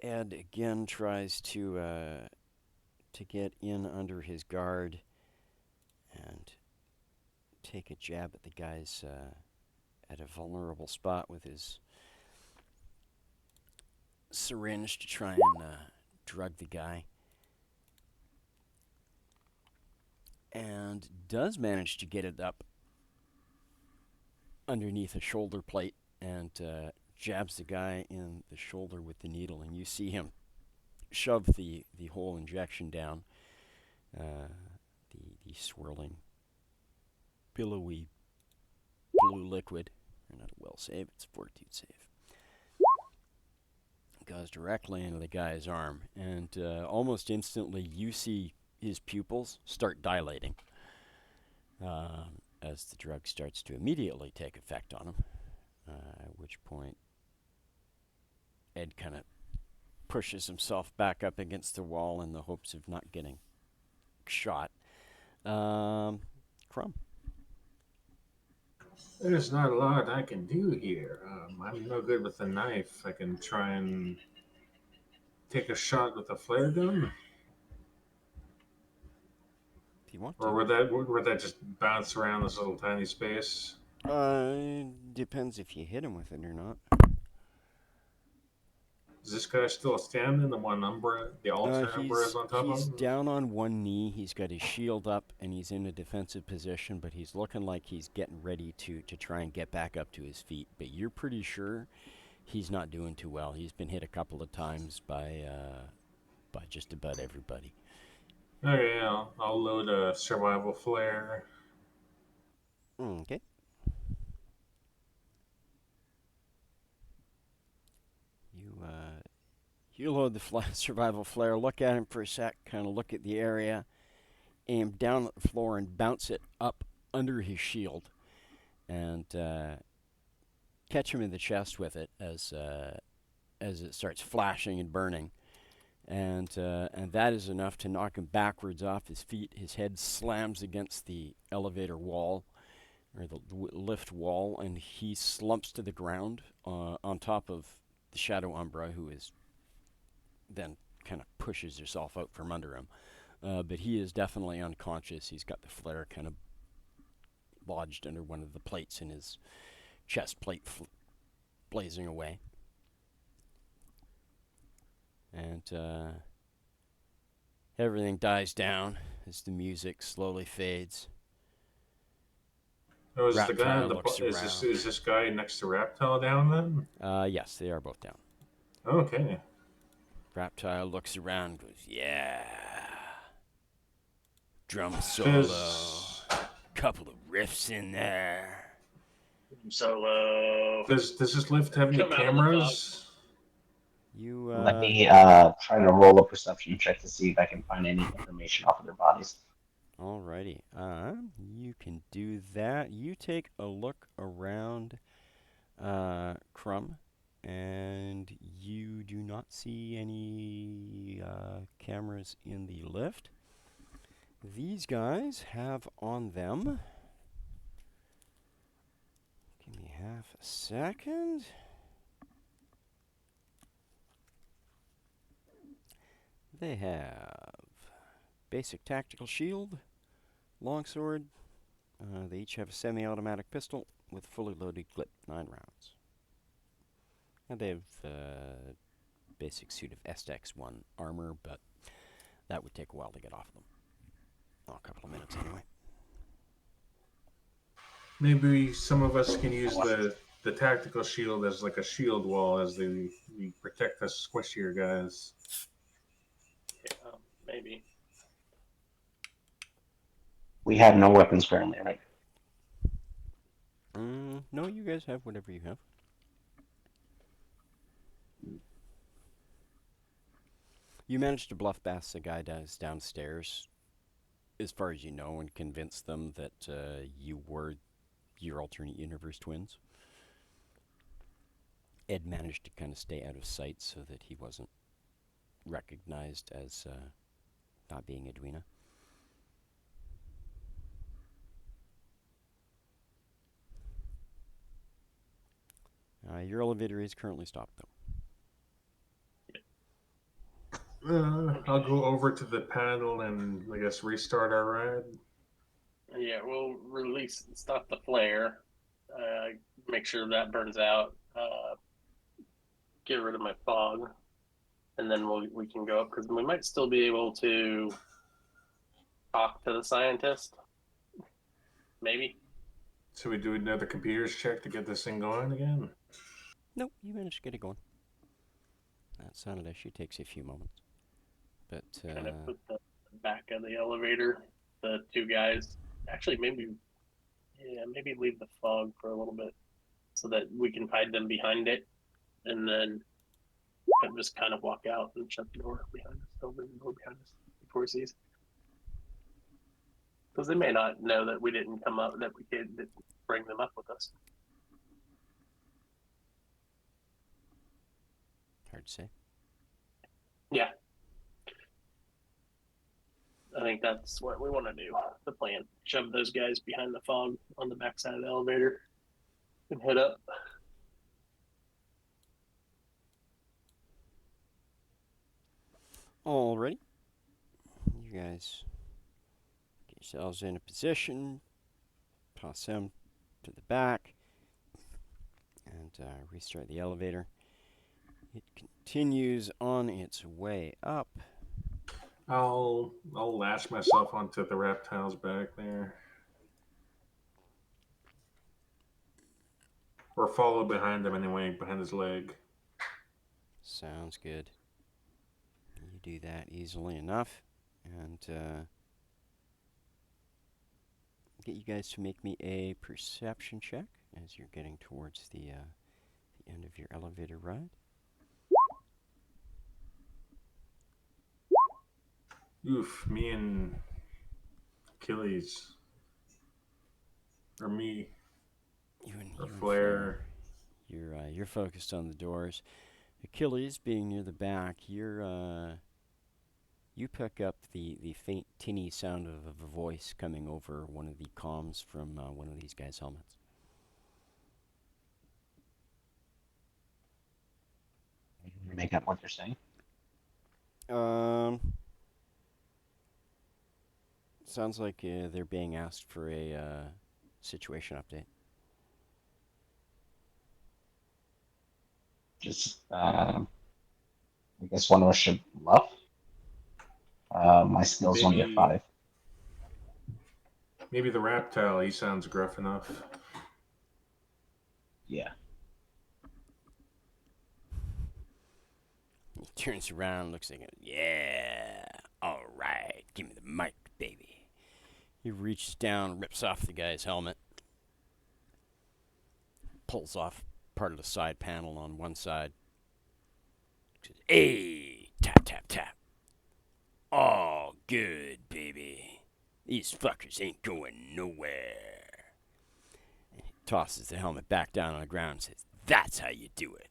Speaker 1: Ed again tries to get in under his guard and take a jab at the guy's at a vulnerable spot with his syringe to try and drug the guy. And does manage to get it up underneath a shoulder plate and jabs the guy in the shoulder with the needle. And you see him shove the whole injection down, the swirling, billowy blue liquid. Not a will save, it's a fortitude save. Goes directly into the guy's arm, and almost instantly you see his pupils start dilating as the drug starts to immediately take effect on him, at which point Ed kind of pushes himself back up against the wall in the hopes of not getting shot. Crumb.
Speaker 2: There's not a lot I can do here. I'm no good with a knife. I can try and take a shot with a flare gun.
Speaker 1: If you want to.
Speaker 2: Or would that just bounce around this little tiny space?
Speaker 1: Depends if you hit him with it or not.
Speaker 2: Is this guy still standing? The one Umbra, the altar Umbra is on top of him?
Speaker 1: He's down on one knee. He's got his shield up, and he's in a defensive position, but he's looking like he's getting ready to try and get back up to his feet. But you're pretty sure he's not doing too well. He's been hit a couple of times by just about everybody.
Speaker 2: Okay, I'll load a survival flare.
Speaker 1: Okay. You load the survival flare, look at him for a sec, kind of look at the area, aim down at the floor and bounce it up under his shield, and catch him in the chest with it as it starts flashing and burning. And that is enough to knock him backwards off his feet. His head slams against the elevator wall, or the lift wall, and he slumps to the ground on top of the Shadow Umbra, who is then kind of pushes herself out from under him. But he is definitely unconscious. He's got the flare kind of lodged under one of the plates in his chest plate, blazing away. And everything dies down as the music slowly fades.
Speaker 2: Oh, is the guy
Speaker 1: Raptile
Speaker 2: on the
Speaker 1: looks
Speaker 2: is
Speaker 1: around.
Speaker 2: this guy next to Raptile down then?
Speaker 1: Yes, they are both down.
Speaker 2: Okay.
Speaker 1: Raptile looks around, goes, yeah. Drum solo.
Speaker 2: Does
Speaker 1: Couple of riffs in there.
Speaker 3: Solo.
Speaker 2: does this lift have any
Speaker 3: Come out of the
Speaker 2: cameras?
Speaker 1: You,
Speaker 4: Let me try to roll a perception check to see if I can find any information off of their bodies.
Speaker 1: Alrighty. You can do that. You take a look around, Crumb, and you do not see any cameras in the lift. These guys have on them. Give me half a second. They have basic tactical shield, longsword. They each have a semi-automatic pistol with fully loaded clip, 9 rounds. And they have basic suit of SX1 armor, but that would take a while to get off them. Oh, a couple of minutes anyway.
Speaker 2: Maybe some of us can use the tactical shield as like a shield wall as we protect the squishier guys.
Speaker 3: Yeah, maybe.
Speaker 4: We have no weapons currently, right?
Speaker 1: No, you guys have whatever you have. You managed to bluff past the guy downstairs, as far as you know, and convince them that you were your alternate universe twins. Ed managed to kind of stay out of sight so that he wasn't recognized as not being Edwina. Your elevator is currently stopped, though.
Speaker 2: I'll go over to the panel and I guess restart our ride.
Speaker 3: Yeah, we'll stop the flare, make sure that burns out, get rid of my fog, and then we can go up because we might still be able to talk to the scientist. Maybe.
Speaker 2: So we do another computers check to get this thing going again?
Speaker 1: Nope, you managed to get it going. That sounded actually takes a few moments. But
Speaker 3: Kind of put the back of the elevator, the two guys. Actually, maybe leave the fog for a little bit so that we can hide them behind it, and then just kind of walk out and shut the door behind us, open the door behind us before he sees. Because they may not know that we didn't come up, that we didn't bring them up with us.
Speaker 1: hard to say.
Speaker 3: Yeah. I think that's what we want to do. The plan. Shove those guys behind the fog on the backside of the elevator and head up.
Speaker 1: Alrighty. You guys get yourselves in a position, pass them to the back, and restart the elevator. It continues on its way up.
Speaker 2: I'll lash myself onto the reptile's back there. Or follow behind him anyway, behind his leg.
Speaker 1: Sounds good. You do that easily enough, and get you guys to make me a perception check as you're getting towards the end of your elevator ride.
Speaker 2: Oof, me and Achilles. Or me.
Speaker 1: You and
Speaker 2: Flare.
Speaker 1: You're focused on the doors. Achilles, being near the back, you're you pick up the faint tinny sound of a voice coming over one of the comms from one of these guys' helmets.
Speaker 4: Make out what they're saying.
Speaker 1: Sounds like they're being asked for a situation update.
Speaker 4: Just, I guess one of us should bluff. My skills only get
Speaker 2: Maybe-
Speaker 4: 5.
Speaker 2: Maybe the reptile, he sounds gruff enough.
Speaker 4: Yeah.
Speaker 1: He turns around, looks like, yeah, all right, give me the mic, baby. He reaches down, rips off the guy's helmet, pulls off part of the side panel on one side. Says, hey, tap, tap, tap. All good, baby. These fuckers ain't going nowhere. And he tosses the helmet back down on the ground and says, that's how you do it.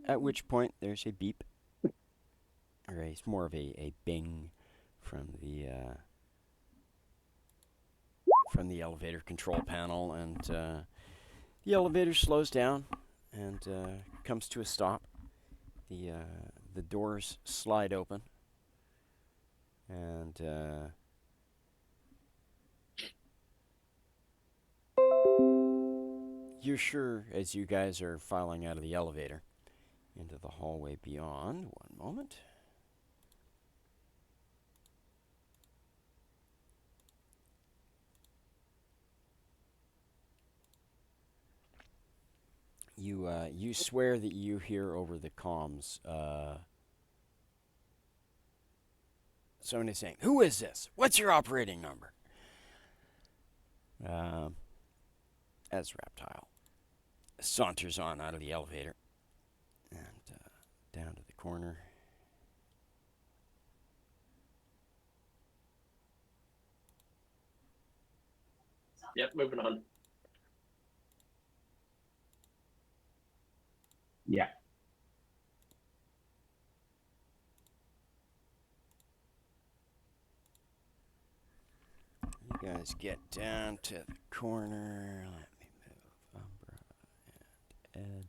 Speaker 1: At which point there's a beep, or it's more of a bing from the elevator control panel, and the elevator slows down and comes to a stop. The doors slide open, and you're sure, as you guys are filing out of the elevator into the hallway beyond, one moment. You swear that you hear over the comms somebody saying, "Who is this? What's your operating number?" As Reptile saunters on out of the elevator and down to the corner.
Speaker 3: Yep, moving on.
Speaker 4: Yeah.
Speaker 1: You guys get down to the corner. Let me move Umbra and Ed.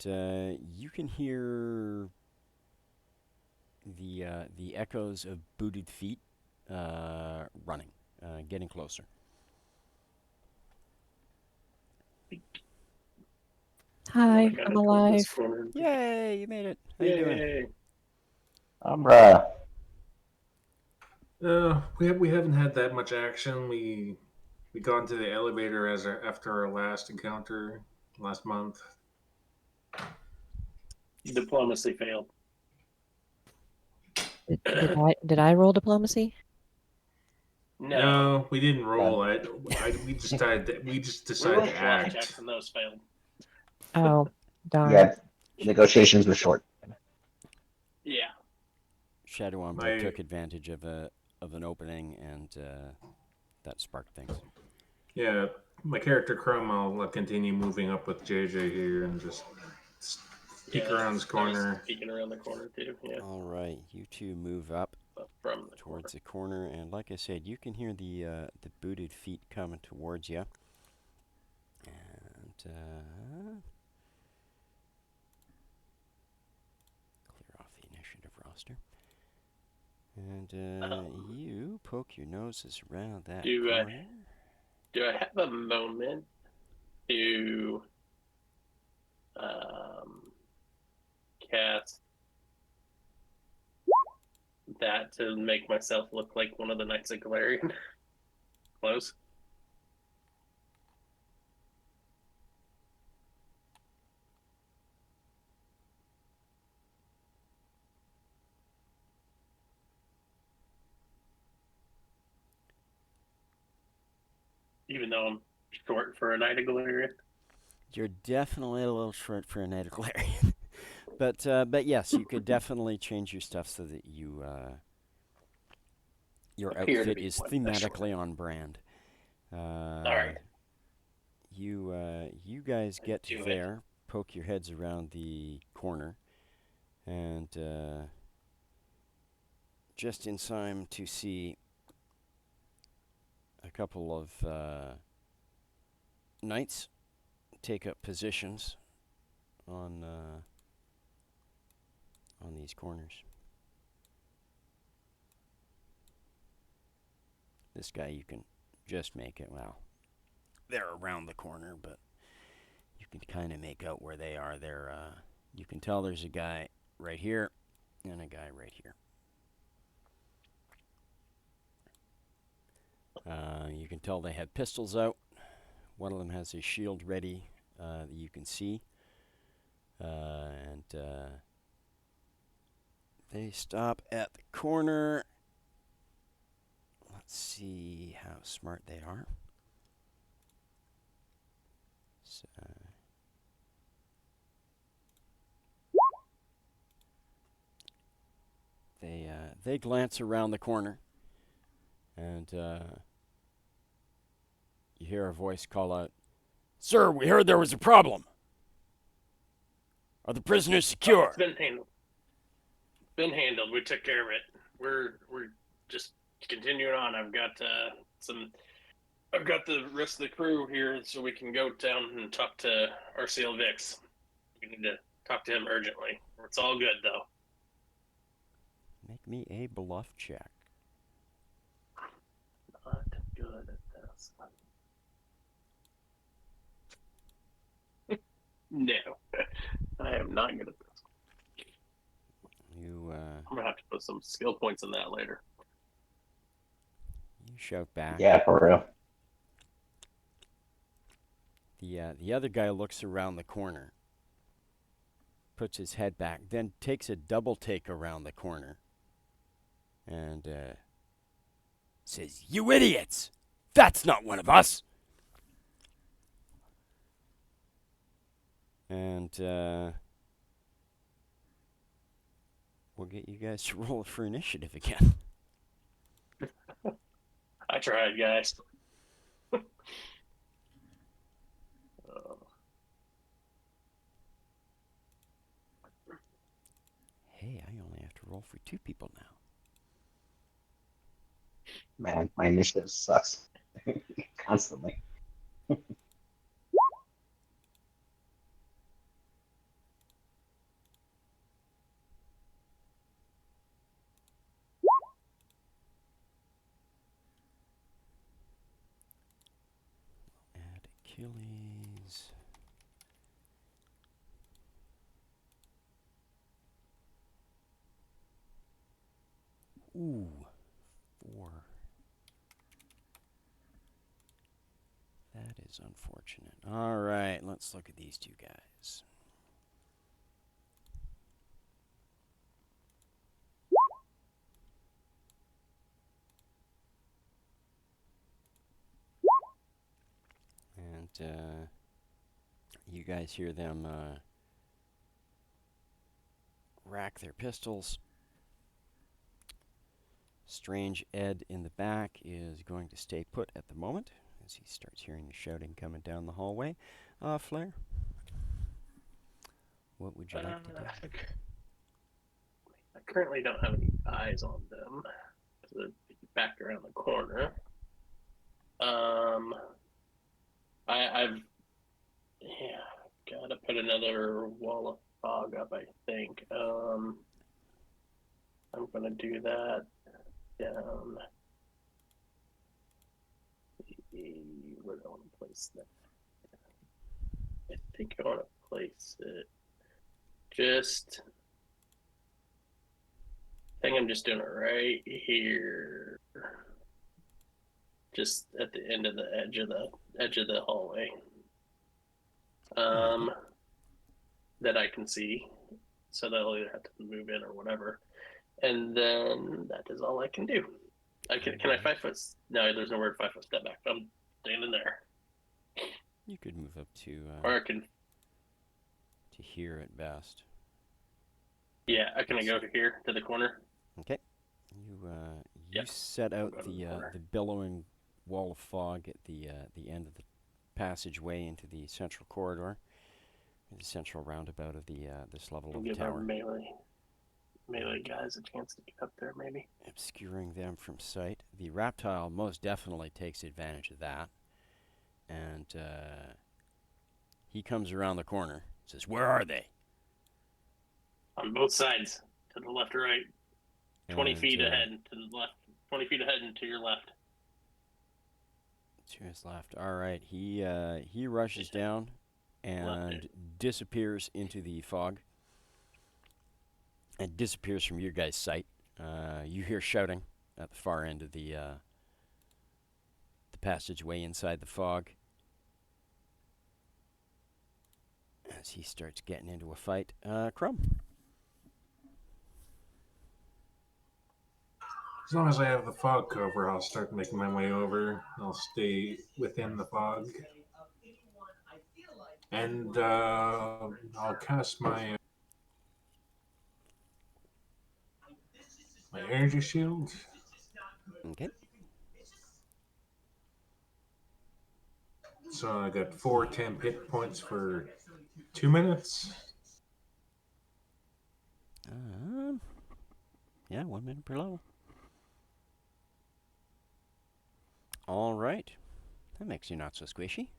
Speaker 1: And you can hear the echoes of booted feet running, getting closer.
Speaker 5: Hi,
Speaker 3: Gotta
Speaker 5: I'm
Speaker 3: go
Speaker 5: alive.
Speaker 3: this corner.
Speaker 1: Yay, you made it. How you doing?
Speaker 3: Yay.
Speaker 4: Umbra.
Speaker 2: We haven't had that much action. We got into the elevator after our last encounter last month.
Speaker 3: Diplomacy failed.
Speaker 5: Did I roll diplomacy?
Speaker 2: No, we didn't roll.
Speaker 4: No.
Speaker 2: We just decided
Speaker 3: We
Speaker 2: to
Speaker 3: rolled flat
Speaker 2: act.
Speaker 3: checks and those failed.
Speaker 5: Oh, darn.
Speaker 4: Yeah. Negotiations were short.
Speaker 3: Yeah.
Speaker 1: Shadow Umbra took advantage of an opening, and that sparked things.
Speaker 2: Yeah, my character Crumb, I'll continue moving up with JJ here and just peek around this
Speaker 3: I was
Speaker 2: corner.
Speaker 3: peeking around the corner too. Yeah.
Speaker 1: All right, you two move up
Speaker 3: From the
Speaker 1: towards the corner, and like I said, you can hear the booted feet coming towards you. And clear off the initiative roster. And you poke your noses around that corner.
Speaker 3: Do I have a moment to cast that to make myself look like one of the Knights of Golarion? Close. Even though I'm short for a Knight of Golarion.
Speaker 1: You're definitely a little short for a Knight of Golarion. But yes, you could definitely change your stuff so that your
Speaker 3: Appear to
Speaker 1: outfit
Speaker 3: be
Speaker 1: is
Speaker 3: one
Speaker 1: thematically on brand.
Speaker 3: All right.
Speaker 1: You guys get
Speaker 3: Do it.
Speaker 1: there poke your heads around the corner, and just in time to see a couple of knights take up positions on these corners. This guy you can just make it. Well, they're around the corner, but you can kind of make out where they are. You can tell there's a guy right here and a guy right here. You can tell they have pistols out. One of them has his shield ready that you can see. And they stop at the corner. Let's see how smart they are. So, they glance around the corner, and you hear a voice call out, "Sir, we heard there was a problem. Are the prisoners secure?"
Speaker 3: It's been handled. Been handled. We took care of it. We're just continuing on. I've got the rest of the crew here, so we can go down and talk to RCL Vix. We need to talk to him urgently. It's all good though.
Speaker 1: Make me a bluff check.
Speaker 3: Not good at this. No, I am not good at this. I'm gonna have to put some skill points in that later.
Speaker 1: You shout back.
Speaker 4: Yeah, for real.
Speaker 1: The other guy looks around the corner, puts his head back, then takes a double take around the corner, and says, "You idiots! That's not one of us!" And we'll get you guys to roll for initiative again.
Speaker 3: I tried, guys.
Speaker 1: Hey, I only have to roll for 2 people now.
Speaker 4: Man, my initiative sucks. Constantly.
Speaker 1: Add Achilles. Ooh, 4. That is unfortunate. All right, let's look at these 2 guys. And you guys hear them rack their pistols. Strange Ed in the back is going to stay put at the moment as he starts hearing the shouting coming down the hallway. Flair, what would you like to do?
Speaker 3: I currently don't have any eyes on them. So they're back around the corner. I've gotta put another wall of fog up, I think. I'm gonna do that down. Where do I want to place that? I think I want to place it just. I think I'm just doing it right here, just at the end of the edge of the hallway. That I can see, so they'll either have to move in or whatever, and then that is all I can do. Can I 5 foot? No, there's nowhere to 5 foot step back. I'm standing there.
Speaker 1: You could move up
Speaker 3: Or I can.
Speaker 1: to here at best.
Speaker 3: Yeah, I can go here to the corner.
Speaker 1: Okay. You
Speaker 3: Yep.
Speaker 1: set out
Speaker 3: I'll go to the corner.
Speaker 1: the billowing wall of fog at the end of the passageway into the central corridor, the central roundabout of the this level of the
Speaker 3: Give our
Speaker 1: tower,
Speaker 3: melee guys a chance to get up there, maybe.
Speaker 1: obscuring them from sight. The reptile most definitely takes advantage of that, and he comes around the corner. Says, "Where are they?"
Speaker 3: On both sides, to the left or right. 20
Speaker 1: And,
Speaker 3: feet ahead to the left. 20 feet ahead and to your left.
Speaker 1: To his left. All right. He rushes down and disappears into the fog. And disappears from your guys' sight. You hear shouting at the far end of the passageway inside the fog. As he starts getting into a fight. Crumb.
Speaker 2: As long as I have the fog cover, I'll start making my way over. I'll stay within the fog. And I'll cast my energy shield.
Speaker 1: Okay.
Speaker 2: So I got 4 temp hit points for 2 minutes.
Speaker 1: Yeah, 1 minute per level. All right. That makes you not so squishy.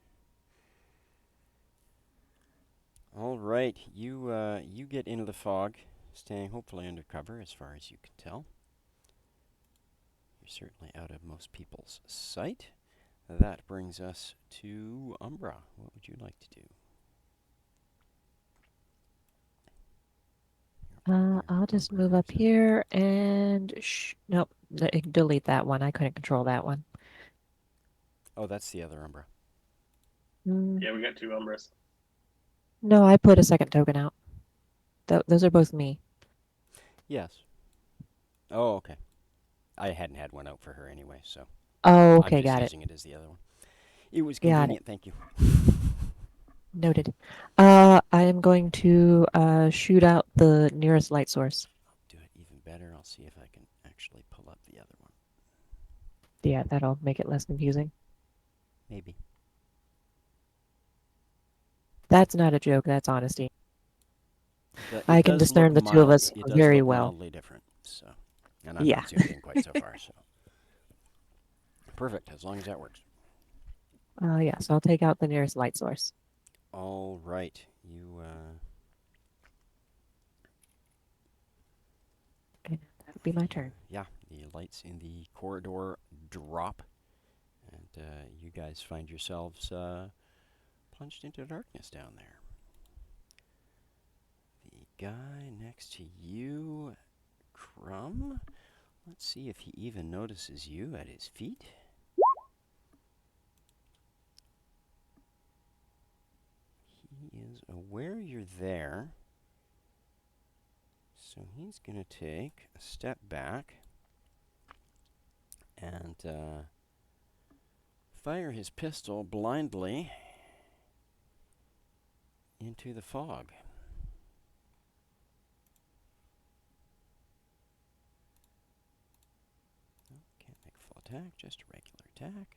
Speaker 1: All right. You get into the fog, staying hopefully undercover as far as you can tell. You're certainly out of most people's sight. That brings us to Umbra. What would you like to do?
Speaker 5: I'll just move up here and nope, delete that one. I couldn't control that one.
Speaker 1: Oh, that's the other Umbra.
Speaker 3: Yeah, we got 2 Umbras.
Speaker 5: No, I put a second token out. Those are both me.
Speaker 1: Yes. Oh, okay. I hadn't had one out for her anyway, so
Speaker 5: Oh,
Speaker 1: I'm
Speaker 5: okay,
Speaker 1: just
Speaker 5: got it.
Speaker 1: using it as the other one. It was
Speaker 5: Got it.
Speaker 1: convenient, thank you.
Speaker 5: Noted. I am going to shoot out the nearest light source.
Speaker 1: Do it even better. I'll see if I can actually pull up the other one.
Speaker 5: Yeah, that'll make it less confusing.
Speaker 1: Maybe.
Speaker 5: That's not a joke, that's honesty.
Speaker 1: It
Speaker 5: I can
Speaker 1: does
Speaker 5: discern
Speaker 1: look
Speaker 5: the two of us
Speaker 1: it does
Speaker 5: very
Speaker 1: look
Speaker 5: well.
Speaker 1: mildly different. So, and I'm
Speaker 5: Yeah.
Speaker 1: not zoomed in quite so far. So, perfect. As long as that works.
Speaker 5: Yeah, so I'll take out the nearest light source.
Speaker 1: All right.
Speaker 5: Okay, that'll be my turn.
Speaker 1: Yeah, the lights in the corridor drop, and you guys find yourselves plunged into darkness down there. The guy next to you, Crumb. Let's see if he even notices you at his feet. He is aware you're there. So he's going to take a step back and fire his pistol blindly into the fog. Can't make a full attack, just a regular attack.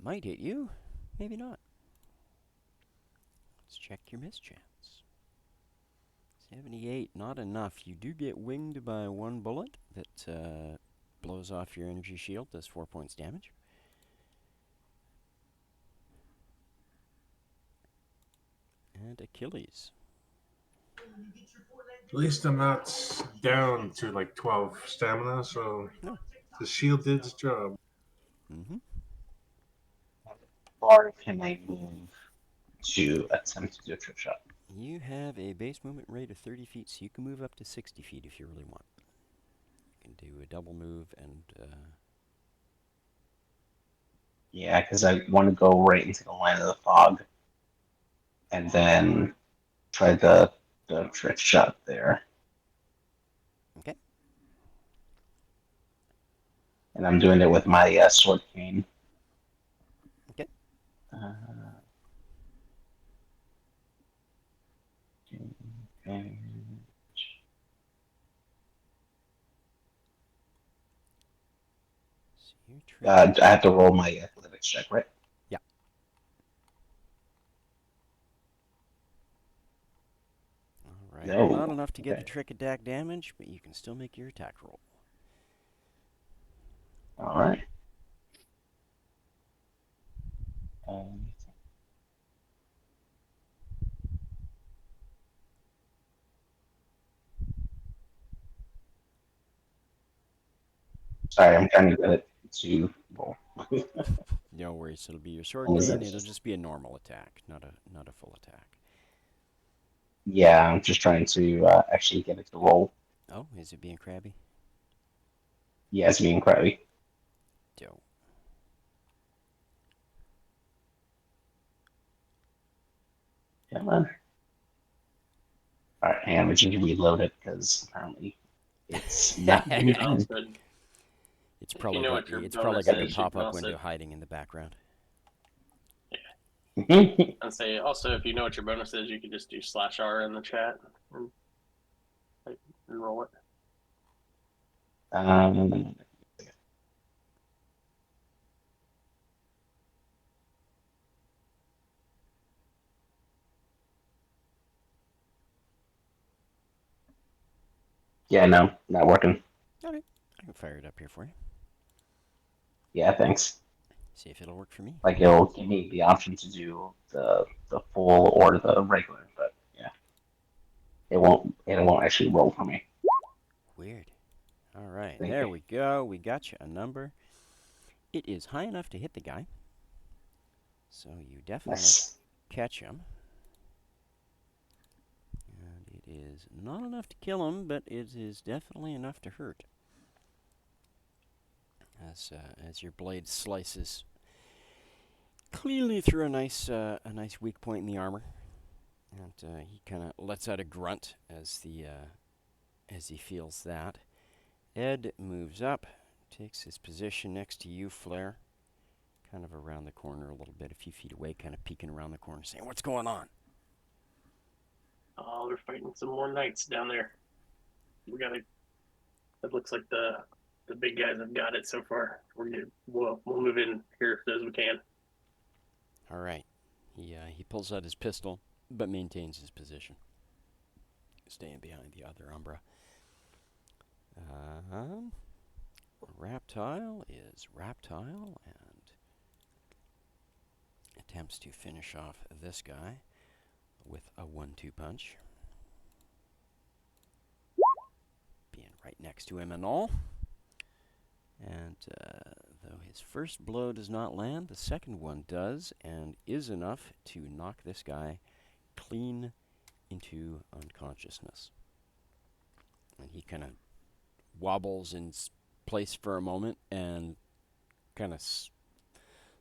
Speaker 1: Might hit you, maybe not. Let's check your mischance. 78, not enough. You do get winged by 1 bullet that blows off your energy shield, does 4 points damage. And Achilles.
Speaker 2: At least I'm not down to like 12 stamina, so
Speaker 1: No.
Speaker 2: the shield did its job.
Speaker 1: Mm-hmm.
Speaker 4: Or can I move to attempt to do a trick shot?
Speaker 1: You have a base movement rate of 30 feet, so you can move up to 60 feet if you really want. You can do a double move and...
Speaker 4: Yeah, because I want to go right into the line of the fog, and then try the trick shot there.
Speaker 1: Okay.
Speaker 4: And I'm doing it with my sword cane.
Speaker 1: Okay.
Speaker 4: Okay.
Speaker 1: So
Speaker 4: I have to roll my athletics check, right?
Speaker 1: Yeah. right.
Speaker 4: No.
Speaker 1: Not enough to get
Speaker 4: Okay.
Speaker 1: the trick attack damage, but you can still make your attack roll.
Speaker 4: All right. Um, sorry, I'm trying to get it to roll.
Speaker 1: No worries, it'll be your sword
Speaker 4: What is
Speaker 1: gain.
Speaker 4: it?
Speaker 1: It'll just be a normal attack, not a full attack.
Speaker 4: Yeah, I'm just trying to actually get it to roll.
Speaker 1: Oh, is it being crabby?
Speaker 4: Yeah, it's being crabby.
Speaker 1: Dope.
Speaker 4: Come on. All right, hang on, we need to reload it because apparently it's not
Speaker 3: You can
Speaker 4: being
Speaker 3: also,
Speaker 1: It's
Speaker 3: if
Speaker 1: probably
Speaker 3: you know
Speaker 1: got
Speaker 3: what your
Speaker 1: it's probably
Speaker 3: bonus
Speaker 1: got the
Speaker 3: is, you can
Speaker 1: pop-up
Speaker 3: also
Speaker 1: window hiding in the background.
Speaker 3: and say also if you know what your bonus is, you can just do /R in the chat and, like, and roll it.
Speaker 4: um, yeah, no, not working.
Speaker 1: Okay, I can fire it up here for you.
Speaker 4: Yeah, thanks.
Speaker 1: See if it'll work for me.
Speaker 4: Like it'll give me the option to do the full or the regular, but yeah, it won't actually roll for me.
Speaker 1: Weird. All right,
Speaker 4: Thank
Speaker 1: there
Speaker 4: you.
Speaker 1: we go. We got you a number. It is high enough to hit the guy, so you definitely
Speaker 4: Nice.
Speaker 1: catch him. And it is not enough to kill him, but it is definitely enough to hurt. As your blade slices cleanly through a nice weak point in the armor, and he kind of lets out a grunt as he feels that. Ed moves up, takes his position next to you, Flare, kind of around the corner a little bit, a few feet away, kind of peeking around the corner, saying, "What's going on?"
Speaker 3: Oh, they're fighting some more knights down there. We gotta. It looks like the big guys have got it so far. We're good. We'll move in here as we can.
Speaker 1: All right. He pulls out his pistol, but maintains his position, staying behind the other Umbra. Raptile is Raptile and attempts to finish off this guy with a 1-2 punch. Being right next to him and all. And though his first blow does not land, the second one does, and is enough to knock this guy clean into unconsciousness. And he kind of wobbles in place for a moment and kind of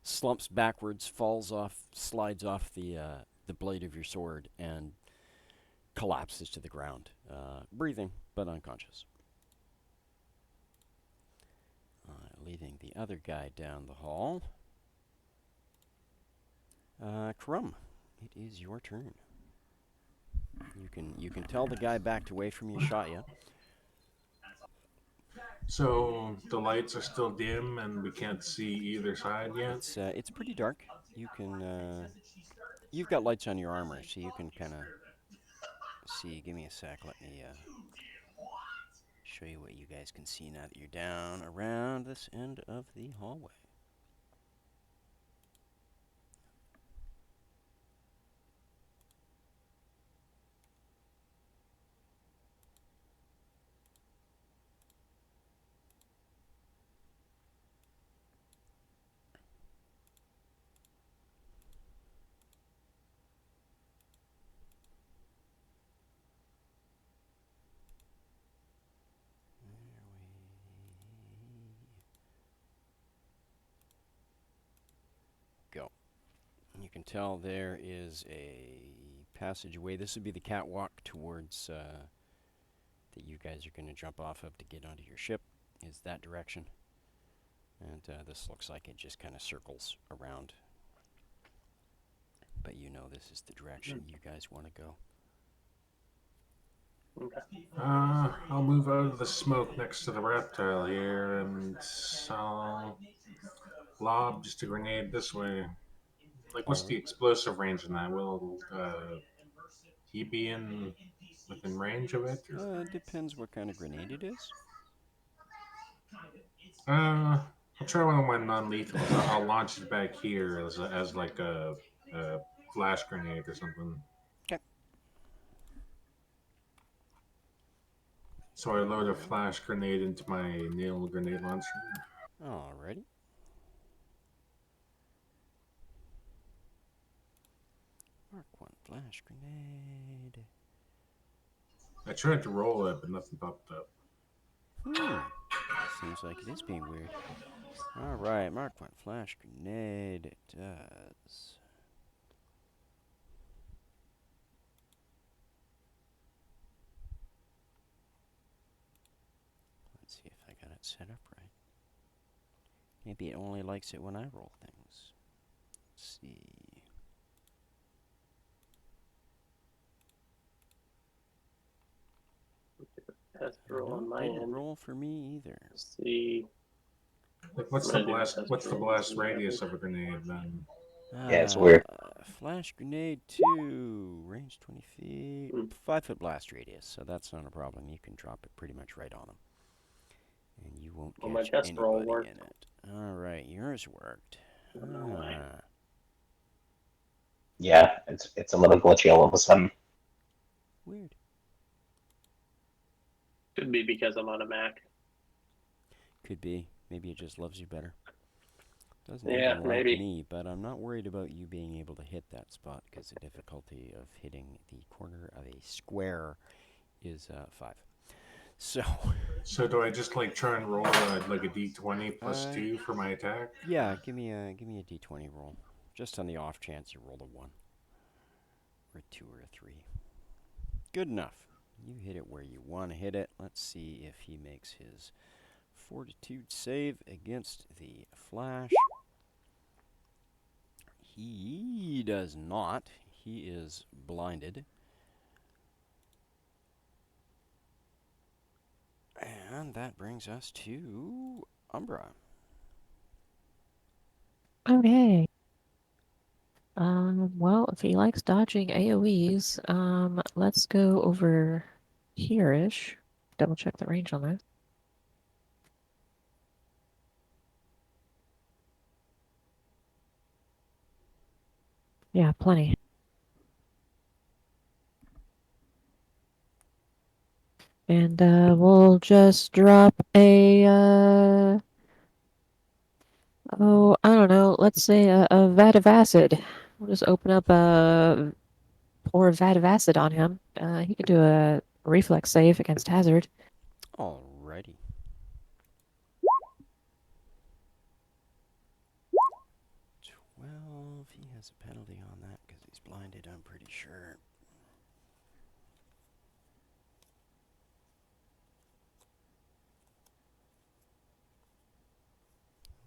Speaker 1: slumps backwards, falls off, slides off the blade of your sword, and collapses to the ground, breathing but unconscious. Leading the other guy down the hall. Crumb, it is your turn. You can tell the guy backed away from you, shot you.
Speaker 2: So the lights are still dim and we can't see either side yet.
Speaker 1: It's pretty dark. You can you've got lights on your armor, so you can kind of see. Give me a sec. Let me show you what you guys can see now that you're down around this end of the hallway. Go. You can tell there is a passageway. This would be the catwalk towards that you guys are going to jump off of to get onto your ship. Is that direction? And this looks like it just kind of circles around. But you know this is the direction you guys want to go.
Speaker 3: Okay.
Speaker 2: I'll move out of the smoke next to the reptile here and I'll lob just a grenade this way. Like, what's the explosive range in that? Will he be in within range of it? Or...
Speaker 1: Depends what kind of grenade it is.
Speaker 2: I'll try one of my non-lethals. I'll launch it back here as like a flash grenade or something.
Speaker 1: Okay.
Speaker 2: So I load a flash grenade into my nail grenade launcher.
Speaker 1: Alrighty. Mark 1 flash grenade.
Speaker 2: I tried to roll it, but nothing popped up.
Speaker 1: Seems like it is being weird. Alright, Mark 1 flash grenade. It does. Let's see if I got it set up right. Maybe it only likes it when I roll things. Let's see.
Speaker 3: That's roll on my
Speaker 1: Didn't
Speaker 3: end.
Speaker 1: roll for me either.
Speaker 3: Let's see.
Speaker 2: Like, what's the blast radius of a grenade then?
Speaker 4: Yeah, it's weird.
Speaker 1: Flash grenade 2, range 20 feet, 5-foot blast radius, so that's not a problem. You can drop it pretty much right on them. And you won't
Speaker 3: Well, my
Speaker 1: catch
Speaker 3: test roll
Speaker 1: anybody
Speaker 3: worked.
Speaker 1: in it. Alright, yours worked.
Speaker 3: I don't know why.
Speaker 4: Yeah, it's a little glitchy all of a sudden.
Speaker 1: Weird.
Speaker 3: Could be because I'm on a Mac.
Speaker 1: Could be. Maybe it just loves you better. Doesn't
Speaker 3: Yeah,
Speaker 1: even like
Speaker 3: maybe.
Speaker 1: me, but I'm not worried about you being able to hit that spot because the difficulty of hitting the corner of a square is 5. So
Speaker 2: do I just like try and roll like a d20 plus 2 for my attack?
Speaker 1: yeah, give me a d20 roll, just on the off chance you roll a 1 or a 2 or a 3. Good enough. You hit it where you want to hit it. Let's see if he makes his fortitude save against the flash. He does not. He is blinded. And that brings us to Umbra.
Speaker 5: Okay. Well, if he likes dodging AoEs, let's go over here-ish. Double check the range on that. Yeah, plenty. And we'll just drop a oh, I don't know, let's say a vat of acid. We'll just open up a pour a vat of acid on him. He could do a reflex save against hazard.
Speaker 1: Alrighty. 12. He has a penalty on that because he's blinded, I'm pretty sure.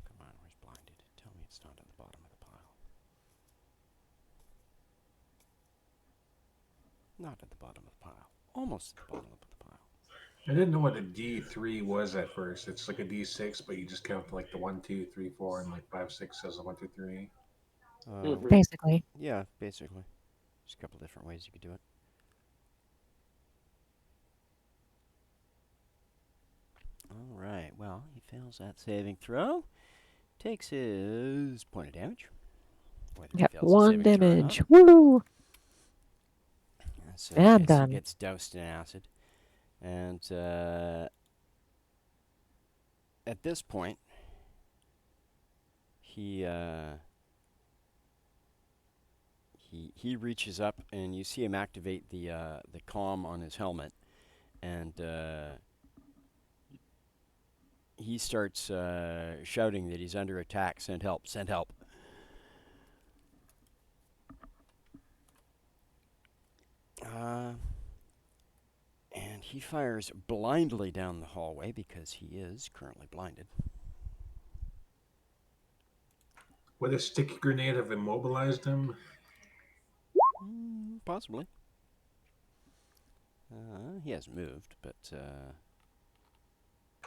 Speaker 1: Come on, where's blinded? Tell me it's not at the bottom of the pile. Not at the bottom of the pile. Almost at the bottom of the pile.
Speaker 2: I didn't know what a D3 was at first. It's like a D6, but you just count like the 1, 2, 3, 4, and like 5, 6 as a 1, 2, 3.
Speaker 5: Basically.
Speaker 1: Yeah, basically. There's a couple different ways you could do it. Alright, well, he fails that saving throw. Takes his point of damage. Whether he
Speaker 5: Yep,
Speaker 1: fails the
Speaker 5: 1
Speaker 1: saving throw or not.
Speaker 5: damage. Woo!
Speaker 1: So
Speaker 5: And I'm
Speaker 1: yes, he
Speaker 5: done.
Speaker 1: gets doused in acid. And at this point, he reaches up, and you see him activate the comm on his helmet, and he starts shouting that he's under attack. Send help! Send help! And he fires blindly down the hallway because he is currently blinded.
Speaker 2: Would a sticky grenade have immobilized him?
Speaker 1: Possibly. He hasn't moved, but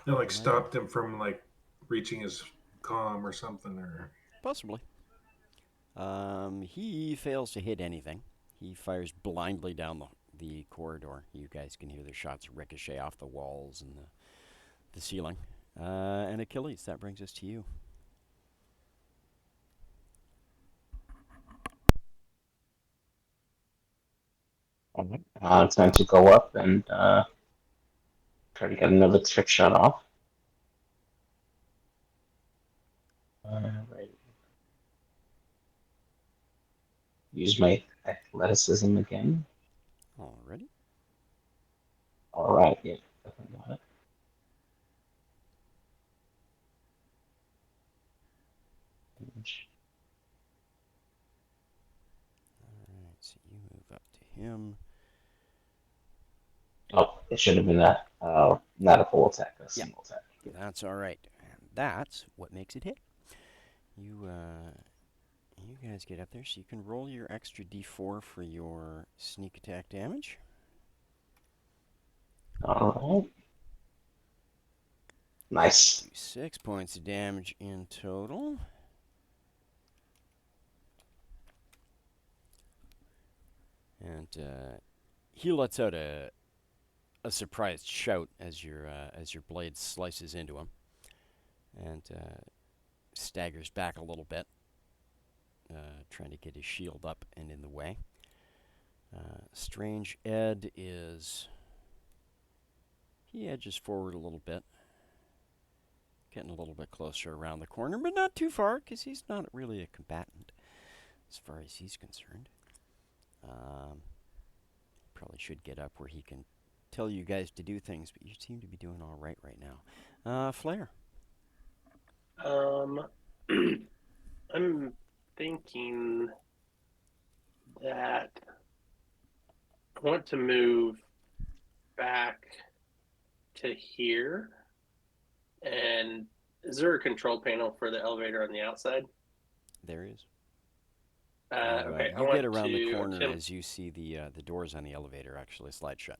Speaker 2: It like stopped him from like reaching his comm or something, or
Speaker 1: possibly. He fails to hit anything. He fires blindly down the corridor. You guys can hear the shots ricochet off the walls and the ceiling. And Achilles, that brings us to you.
Speaker 4: All right. Time to go up and try to get another trick shot off. Right. Use my athleticism again.
Speaker 1: Alrighty.
Speaker 4: All right, yeah, definitely got it.
Speaker 1: Alright, so you move up to him.
Speaker 4: Oh, it should have been that. Not a full attack, a single attack.
Speaker 1: That's alright. And that's what makes it hit. You guys get up there, so you can roll your extra d4 for your sneak attack damage.
Speaker 4: All right. Nice.
Speaker 1: Do 6 points of damage in total. And he lets out a surprised shout as your blade slices into him, and staggers back a little bit, trying to get his shield up and in the way. Strange Ed he edges forward a little bit, getting a little bit closer around the corner, but not too far, because he's not really a combatant as far as he's concerned. Probably should get up where he can tell you guys to do things, but you seem to be doing all right now. Flair.
Speaker 3: I'm thinking that I want to move back to here. And is there a control panel for the elevator on the outside?
Speaker 1: There is.
Speaker 3: Okay, I
Speaker 1: You
Speaker 3: want
Speaker 1: get around the
Speaker 3: to
Speaker 1: corner
Speaker 3: attempt-
Speaker 1: as you see the doors on the elevator actually slide shut.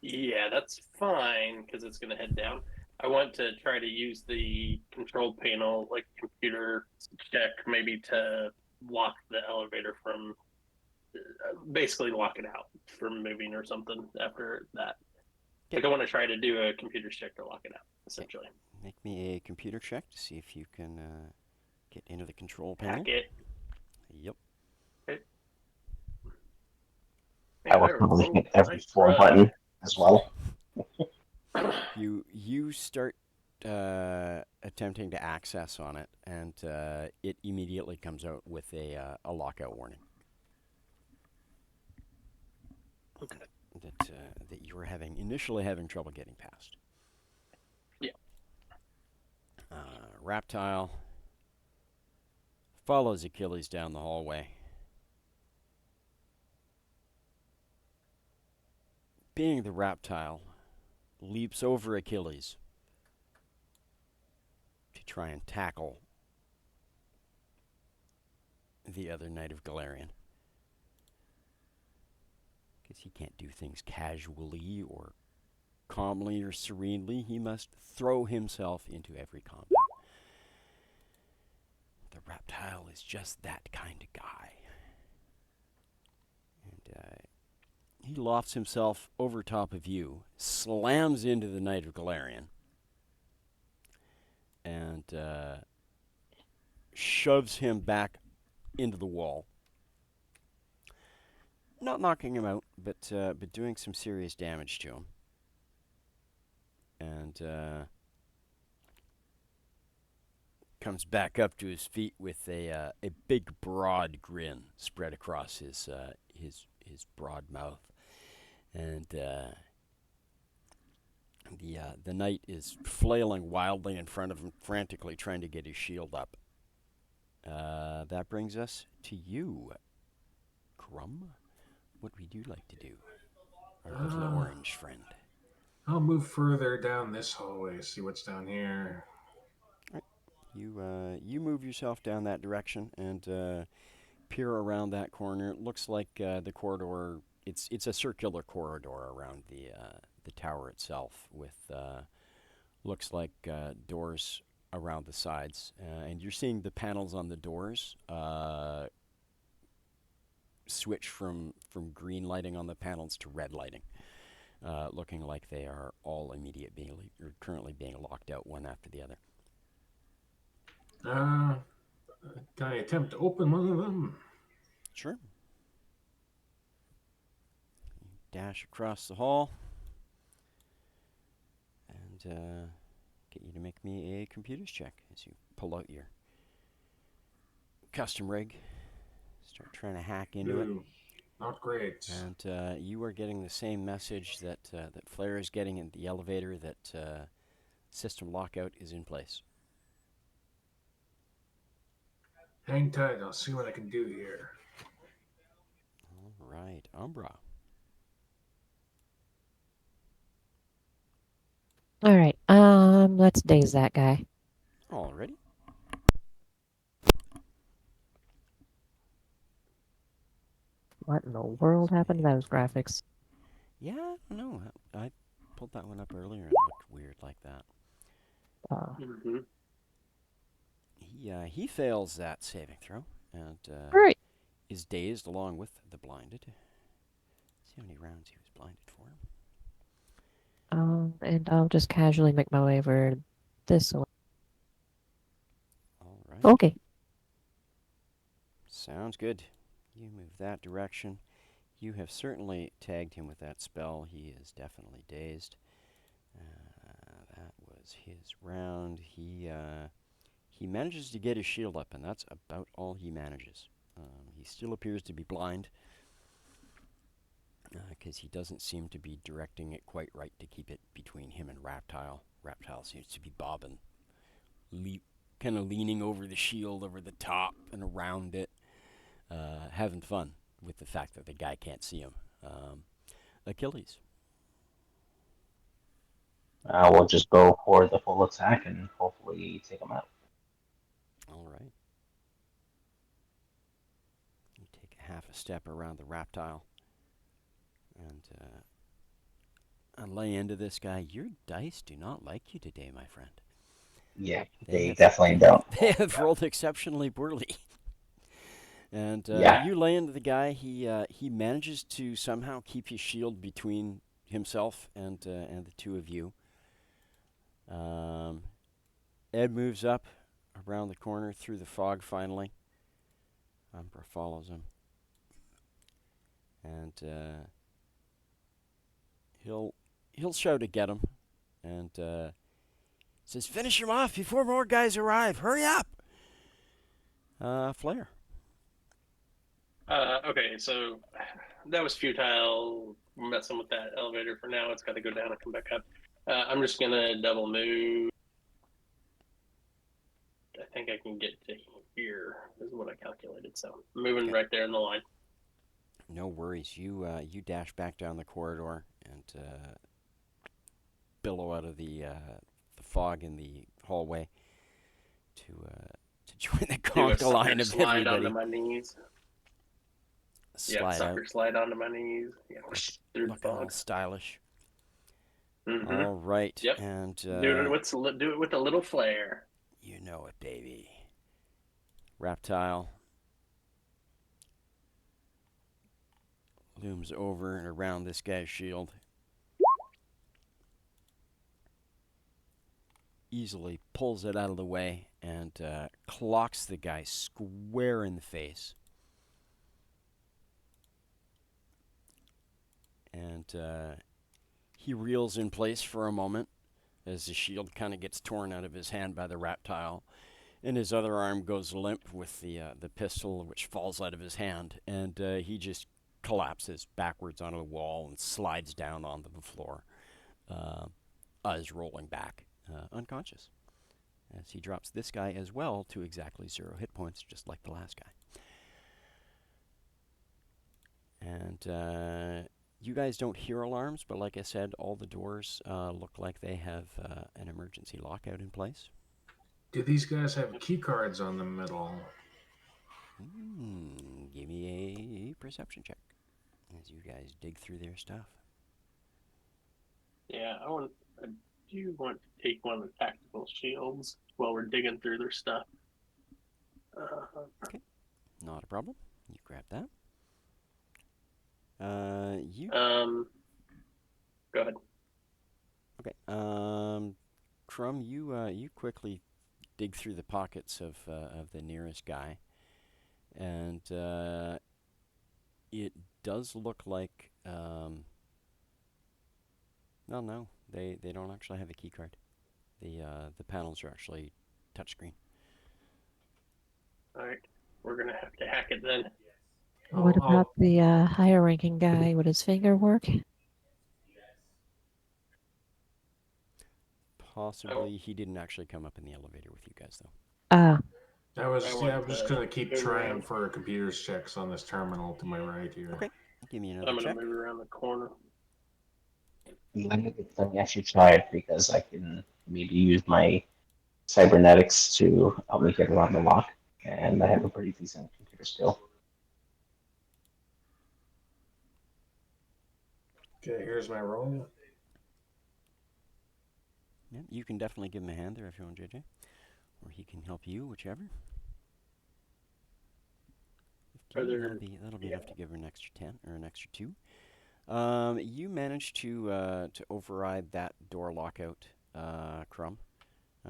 Speaker 3: Yeah, that's fine because it's going to head down. I want to try to use the control panel, like computer check, maybe to lock the elevator from, basically lock it out from moving or something after that. Like I want to try to do a computer check to lock it out, essentially.
Speaker 1: Make me a computer check to see if you can get into the control panel.
Speaker 3: Hack it.
Speaker 1: Yep.
Speaker 3: Okay.
Speaker 4: I will probably hit every 4 button as well.
Speaker 1: You start attempting to access on it, and it immediately comes out with a lockout warning.
Speaker 3: Okay.
Speaker 1: That you were initially having trouble getting past.
Speaker 3: Yeah.
Speaker 1: Raptile follows Achilles down the hallway. Being the Raptile, leaps over Achilles to try and tackle the other Knight of Golarion. Because he can't do things casually or calmly or serenely. He must throw himself into every combat. The Raptile is just that kind of guy. And he lofts himself over top of you, slams into the Knight of Golarion, and shoves him back into the wall. Not knocking him out, but doing some serious damage to him. And comes back up to his feet with a big, broad grin spread across his broad mouth. And the knight is flailing wildly in front of him, frantically trying to get his shield up. That brings us to you, Crumb. What would you like to do, our little orange friend?
Speaker 2: I'll move further down this hallway, see what's down here.
Speaker 1: Right. You move yourself down that direction and peer around that corner. It looks like the corridor. It's a circular corridor around the tower itself, with looks like doors around the sides, and you're seeing the panels on the doors switch from green lighting on the panels to red lighting, looking like they are all currently being locked out one after the other.
Speaker 2: Can I attempt to open one of them?
Speaker 1: Sure. You dash across the hall and get you to make me a computers check as you pull out your custom rig, start trying to hack into it.
Speaker 2: Not great.
Speaker 1: And you are getting the same message that Flare is getting in the elevator, that system lockout is in place.
Speaker 2: Hang tight, I'll see what I can do here.
Speaker 1: All right, Umbra.
Speaker 5: All right. Let's daze that guy.
Speaker 1: Already.
Speaker 5: What in the world happened to those graphics?
Speaker 1: Yeah, I don't know. I pulled that one up earlier and it looked weird like that.
Speaker 3: Mm-hmm.
Speaker 1: He fails that saving throw and
Speaker 5: Great.
Speaker 1: is dazed along with the blinded. See how many rounds he was blinded for.
Speaker 5: And I'll just casually make my way over this way.
Speaker 1: All right.
Speaker 5: Okay.
Speaker 1: Sounds good. You move that direction. You have certainly tagged him with that spell. He is definitely dazed. That was his round. He manages to get his shield up, and that's about all he manages. He still appears to be blind, because he doesn't seem to be directing it quite right to keep it between him and Raptile. Raptile seems to be bobbing, kind of leaning over the shield, over the top and around it, having fun with the fact that the guy can't see him. Achilles.
Speaker 4: We'll just go for the full attack and hopefully take him out.
Speaker 1: All right. You take a half a step around the Raptile and lay into this guy. Your dice do not like you today, my friend.
Speaker 4: Yeah, they definitely don't.
Speaker 1: They have rolled exceptionally poorly. And you lay into the guy. He manages to somehow keep his shield between himself and the two of you. Ed moves up around the corner through the fog finally. Umbra follows him. And he'll shout to get him. And says, "Finish him off before more guys arrive. Hurry up!" Flare.
Speaker 3: Okay, so that was futile. Messing with that elevator for now. It's got to go down and come back up. I'm just gonna double move. I think I can get to here. Is what I calculated. So moving right there in the line.
Speaker 1: No worries. You dash back down the corridor and billow out of the fog in the hallway to join the conga line of
Speaker 3: slide
Speaker 1: everybody.
Speaker 3: onto my knees. Slide onto my knees. Yeah, through the
Speaker 1: Looking all
Speaker 3: fog.
Speaker 1: stylish.
Speaker 3: Mm-hmm.
Speaker 1: All right.
Speaker 3: Yep.
Speaker 1: And
Speaker 3: do it with a little flair.
Speaker 1: You know it, baby. Reptile looms over and around this guy's shield. Easily pulls it out of the way and clocks the guy square in the face. And he reels in place for a moment as the shield kind of gets torn out of his hand by the reptile. And his other arm goes limp with the pistol, which falls out of his hand. And he just collapses backwards onto the wall and slides down onto the floor, eyes rolling back, unconscious. As he drops this guy as well to exactly 0 hit points, just like the last guy. And you guys don't hear alarms, but like I said, all the doors look like they have an emergency lockout in place.
Speaker 2: Do these guys have key cards on them at all?
Speaker 1: Give me a perception check as you guys dig through their stuff.
Speaker 3: Yeah, I do want to take one of the tactical shields while we're digging through their stuff.
Speaker 1: Okay, not a problem. You grab that. You
Speaker 3: Go ahead.
Speaker 1: okay? Crumb, you quickly dig through the pockets of the nearest guy, and it does look like no, they don't actually have a key card. The panels are actually touchscreen.
Speaker 3: All right, we're gonna have to hack it then.
Speaker 5: What about the higher ranking guy? Would his finger work?
Speaker 1: Possibly he didn't actually come up in the elevator with you guys though.
Speaker 5: Ah,
Speaker 2: I'm
Speaker 3: want
Speaker 2: just
Speaker 3: to
Speaker 2: gonna keep
Speaker 3: move
Speaker 2: trying
Speaker 3: around.
Speaker 2: for computers checks on this terminal to my right here.
Speaker 1: Okay, give me another
Speaker 3: I'm gonna
Speaker 1: check.
Speaker 3: move around the corner.
Speaker 4: Let me actually try it because I can maybe use my cybernetics to help me get around the lock, and I have a pretty decent computer skill.
Speaker 2: Okay, here's my roll.
Speaker 1: Yeah, you can definitely give him a hand there if you want, JJ, or he can help you, whichever. 15. That'll be enough to give her an extra 10 or an extra 2. You managed to override that door lockout, Crumb.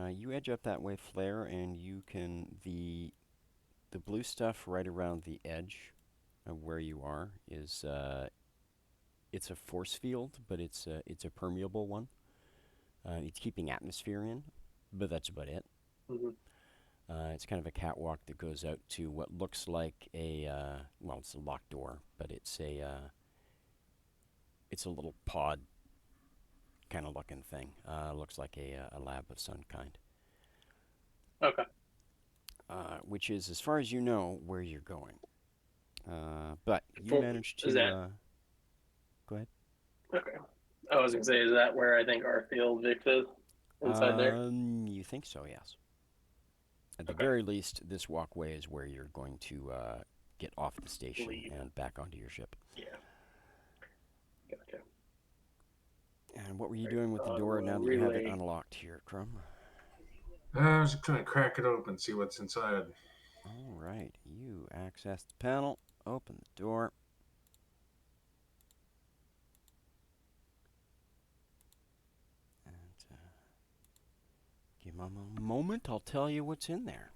Speaker 1: You edge up that way, Flare, and you can the blue stuff right around the edge of where you are is it's a force field, but it's a permeable one. It's keeping atmosphere in, but that's about it.
Speaker 3: Mm-hmm.
Speaker 1: It's kind of a catwalk that goes out to what looks like a well, it's a locked door, but it's a little pod kind of looking thing. Looks like a lab of some kind.
Speaker 3: Okay.
Speaker 1: Which is, as far as you know, where you're going. But you managed to.
Speaker 3: Is that
Speaker 1: Go ahead.
Speaker 3: okay? I was gonna say, is that where I think our field Vic is? Inside there?
Speaker 1: You think so? Yes. At the
Speaker 3: Okay.
Speaker 1: very least, this walkway is where you're going to get off the station
Speaker 3: Leave.
Speaker 1: and back onto your ship.
Speaker 3: Yeah. Gotcha.
Speaker 1: And what were you doing with the door now that you have it unlocked here, Crumb?
Speaker 2: I was just gonna crack it open, see what's inside.
Speaker 1: All right, you access the panel, open the door. And give me a moment, I'll tell you what's in there.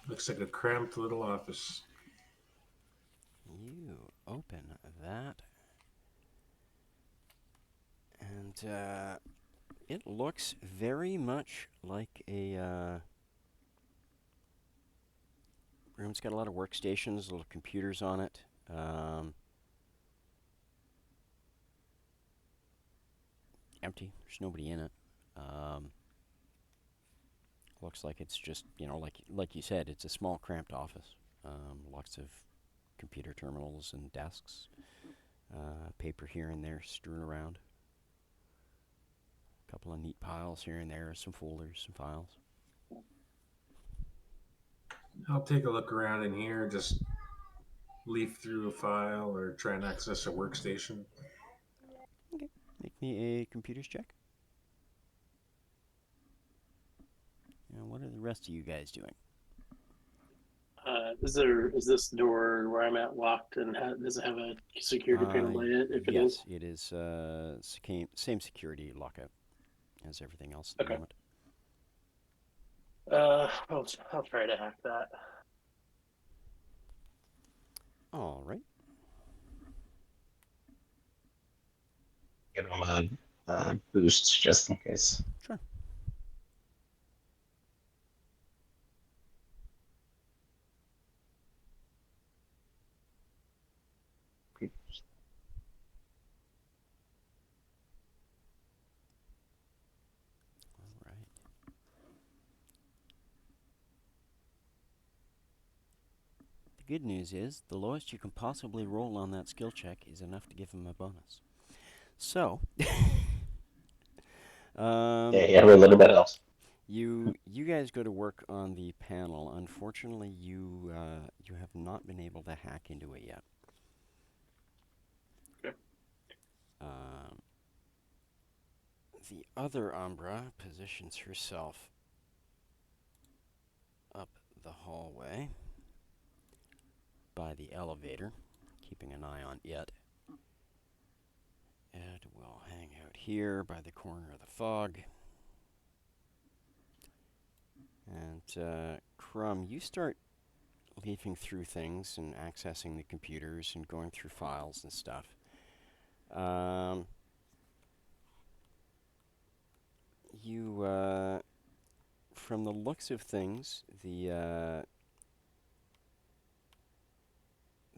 Speaker 2: Looks like a cramped little office.
Speaker 1: You open that, and it looks very much like a room. It's got a lot of workstations, little computers on it. Empty. There's nobody in it. Looks like it's just, like you said, it's a small, cramped office. Lots of computer terminals and desks. Paper here and there strewn around. A couple of neat piles here and there, some folders, some files.
Speaker 2: I'll take a look around in here, just leaf through a file or try and access a workstation.
Speaker 1: Okay. Make me a computers check. Now, what are the rest of you guys doing?
Speaker 3: Is this door where I'm at locked and does it have a security panel by it? If it is,
Speaker 1: yes, it is same security lockout as everything else at the
Speaker 3: okay.
Speaker 1: moment.
Speaker 3: I'll try to hack that.
Speaker 1: All right.
Speaker 4: Give them a boost just in case.
Speaker 1: Sure. All right. The good news is the lowest you can possibly roll on that skill check is enough to give him a bonus. So,
Speaker 4: Yeah, a little bit else.
Speaker 1: you guys go to work on the panel. Unfortunately, you have not been able to hack into it yet.
Speaker 3: Okay.
Speaker 1: The other Umbra positions herself up the hallway by the elevator, keeping an eye on it. Ed will hang out here by the corner of the fog. And Crumb, you start leafing through things and accessing the computers and going through files and stuff. From the looks of things, the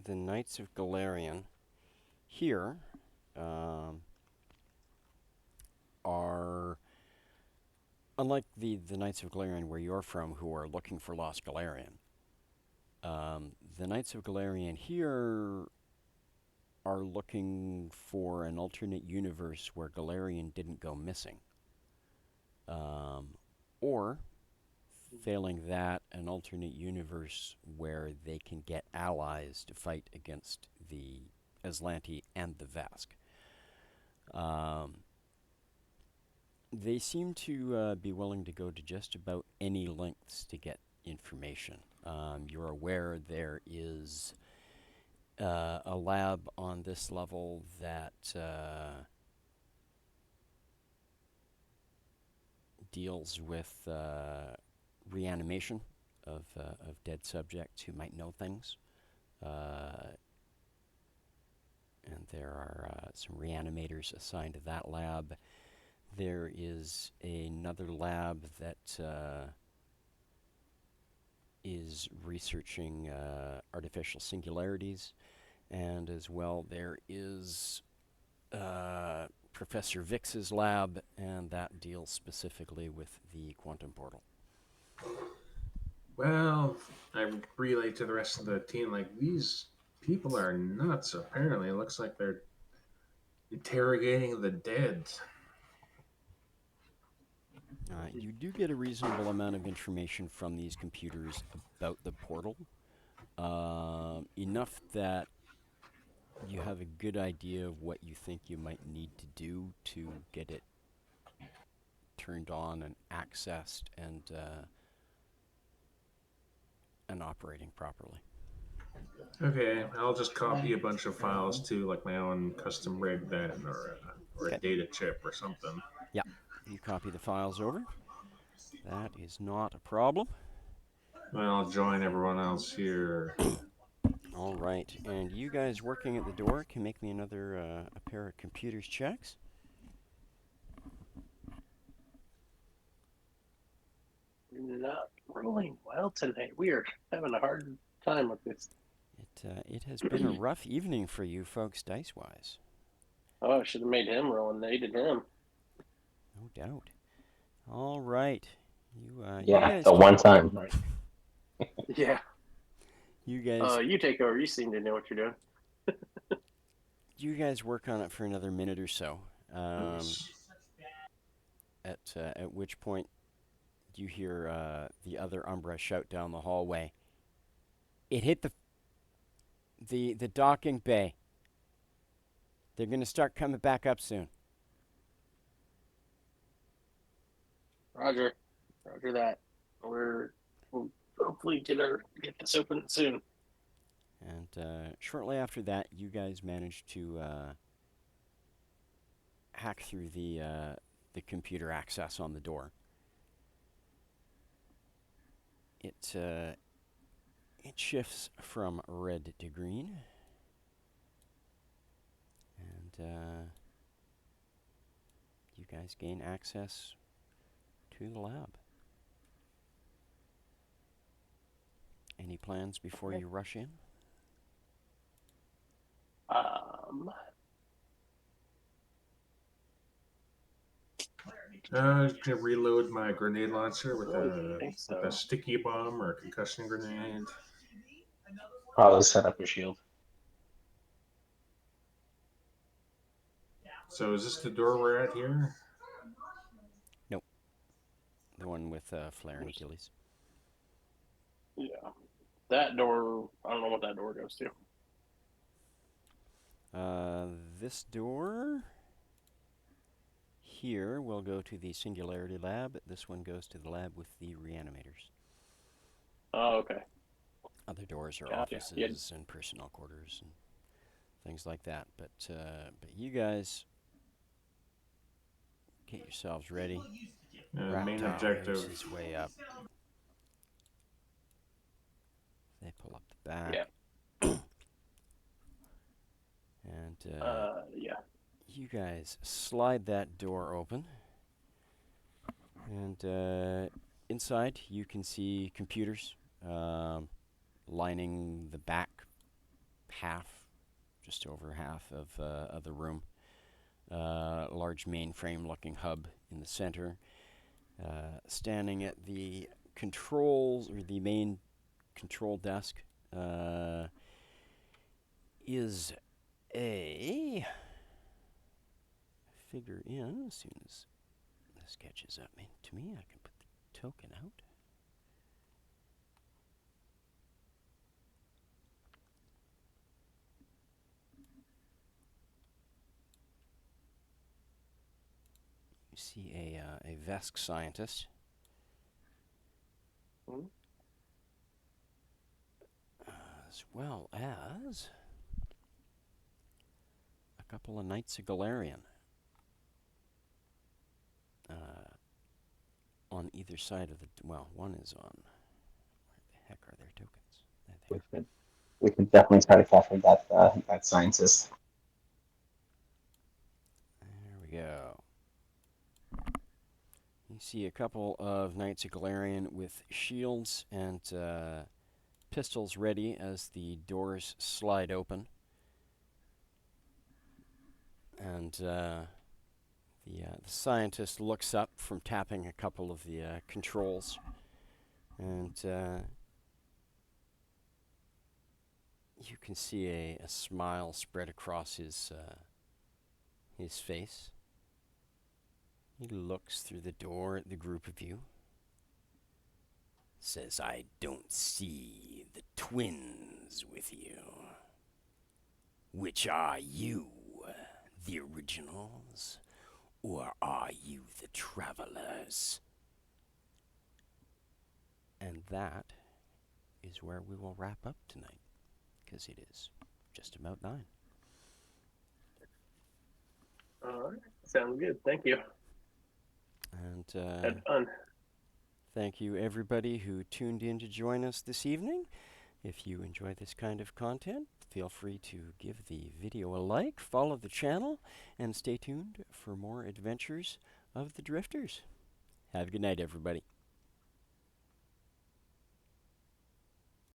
Speaker 1: Knights of Golarion here are, unlike the Knights of Golarion where you're from, who are looking for lost Golarion. The Knights of Golarion here are looking for an alternate universe where Golarion didn't go missing. Or, failing that, an alternate universe where they can get allies to fight against the Aslanti and the Vask. They seem to be willing to go to just about any lengths to get information. You're aware there is a lab on this level that deals with reanimation of dead subjects who might know things. And there are some reanimators assigned to that lab. There is another lab that is researching artificial singularities. And as well, there is Professor Vix's lab, and that deals specifically with the quantum portal.
Speaker 2: Well, I relay to the rest of the team, like, these people are nuts, apparently. It looks like they're interrogating the dead.
Speaker 1: You do get a reasonable amount of information from these computers about the portal. Enough that you have a good idea of what you think you might need to do to get it turned on and accessed and operating properly.
Speaker 2: Okay, I'll just copy a bunch of files to, like, my own custom rig then, or
Speaker 1: Okay.
Speaker 2: a data chip or something.
Speaker 1: Yeah, you copy the files over. That is not a problem.
Speaker 2: Well, I'll join everyone else here.
Speaker 1: All right, and you guys working at the door can make me another a pair of computers checks.
Speaker 3: Not rolling well tonight. We are having a hard time with this.
Speaker 1: It has been a rough evening for you folks, dice-wise.
Speaker 3: Oh, I should have made him roll and needed him.
Speaker 1: No doubt. All right, you
Speaker 4: Yeah,
Speaker 1: guys.
Speaker 4: the one time.
Speaker 3: Yeah.
Speaker 1: You guys.
Speaker 3: You take over. You seem to know what you're doing.
Speaker 1: You guys work on it for another minute or so. At which point you hear the other Umbra shout down the hallway. It hit the docking bay. They're gonna start coming back up soon.
Speaker 3: Roger that. We'll hopefully get this open soon.
Speaker 1: And shortly after that, you guys managed to hack through the computer access on the door. It shifts from red to green, and you guys gain access to the lab. Any plans before you rush in?
Speaker 2: Can reload my grenade launcher with a sticky bomb or a concussion grenade.
Speaker 4: Probably set up a shield.
Speaker 2: So is this the door we're at here?
Speaker 1: Nope. The one with Flare and Achilles.
Speaker 3: Yeah. That door, I don't know what that door goes to.
Speaker 1: This door here will go to the Singularity Lab. This one goes to the lab with the reanimators.
Speaker 3: Oh, okay.
Speaker 1: Other doors are
Speaker 3: Gotcha.
Speaker 1: offices and personnel quarters and things like that. But you guys get yourselves ready.
Speaker 2: Main
Speaker 1: Raktar
Speaker 2: objective.
Speaker 1: makes his way up. They pull up the back.
Speaker 3: Yeah.
Speaker 1: And
Speaker 3: Yeah.
Speaker 1: you guys slide that door open. And inside, you can see computers lining the back half, just over half of the room. Large mainframe-looking hub in the center. Standing at the controls, or the main control desk, is a figure in. As soon as this catches up to me, I can put the token out. You see a Vesk scientist.
Speaker 3: Hmm?
Speaker 1: As well as a couple of Knights of Golarion. On either side of the... Well, one is on... Where the heck are their tokens? There they are.
Speaker 4: We could definitely try to capture that scientist.
Speaker 1: There we go. You see a couple of Knights of Golarion with shields and pistols ready as the doors slide open. And the scientist looks up from tapping a couple of the controls. And you can see a smile spread across his face. He looks through the door at the group of you. Says, "I don't see the twins with you. Which are you, the originals, or are you the travelers?" And that is where we will wrap up tonight, because it is just about 9.
Speaker 3: All right. Sounds good. Thank you.
Speaker 1: And
Speaker 3: Had fun.
Speaker 1: thank you, everybody who tuned in to join us this evening. If you enjoy this kind of content, feel free to give the video a like, follow the channel, and stay tuned for more adventures of the Drifters. Have a good night, everybody.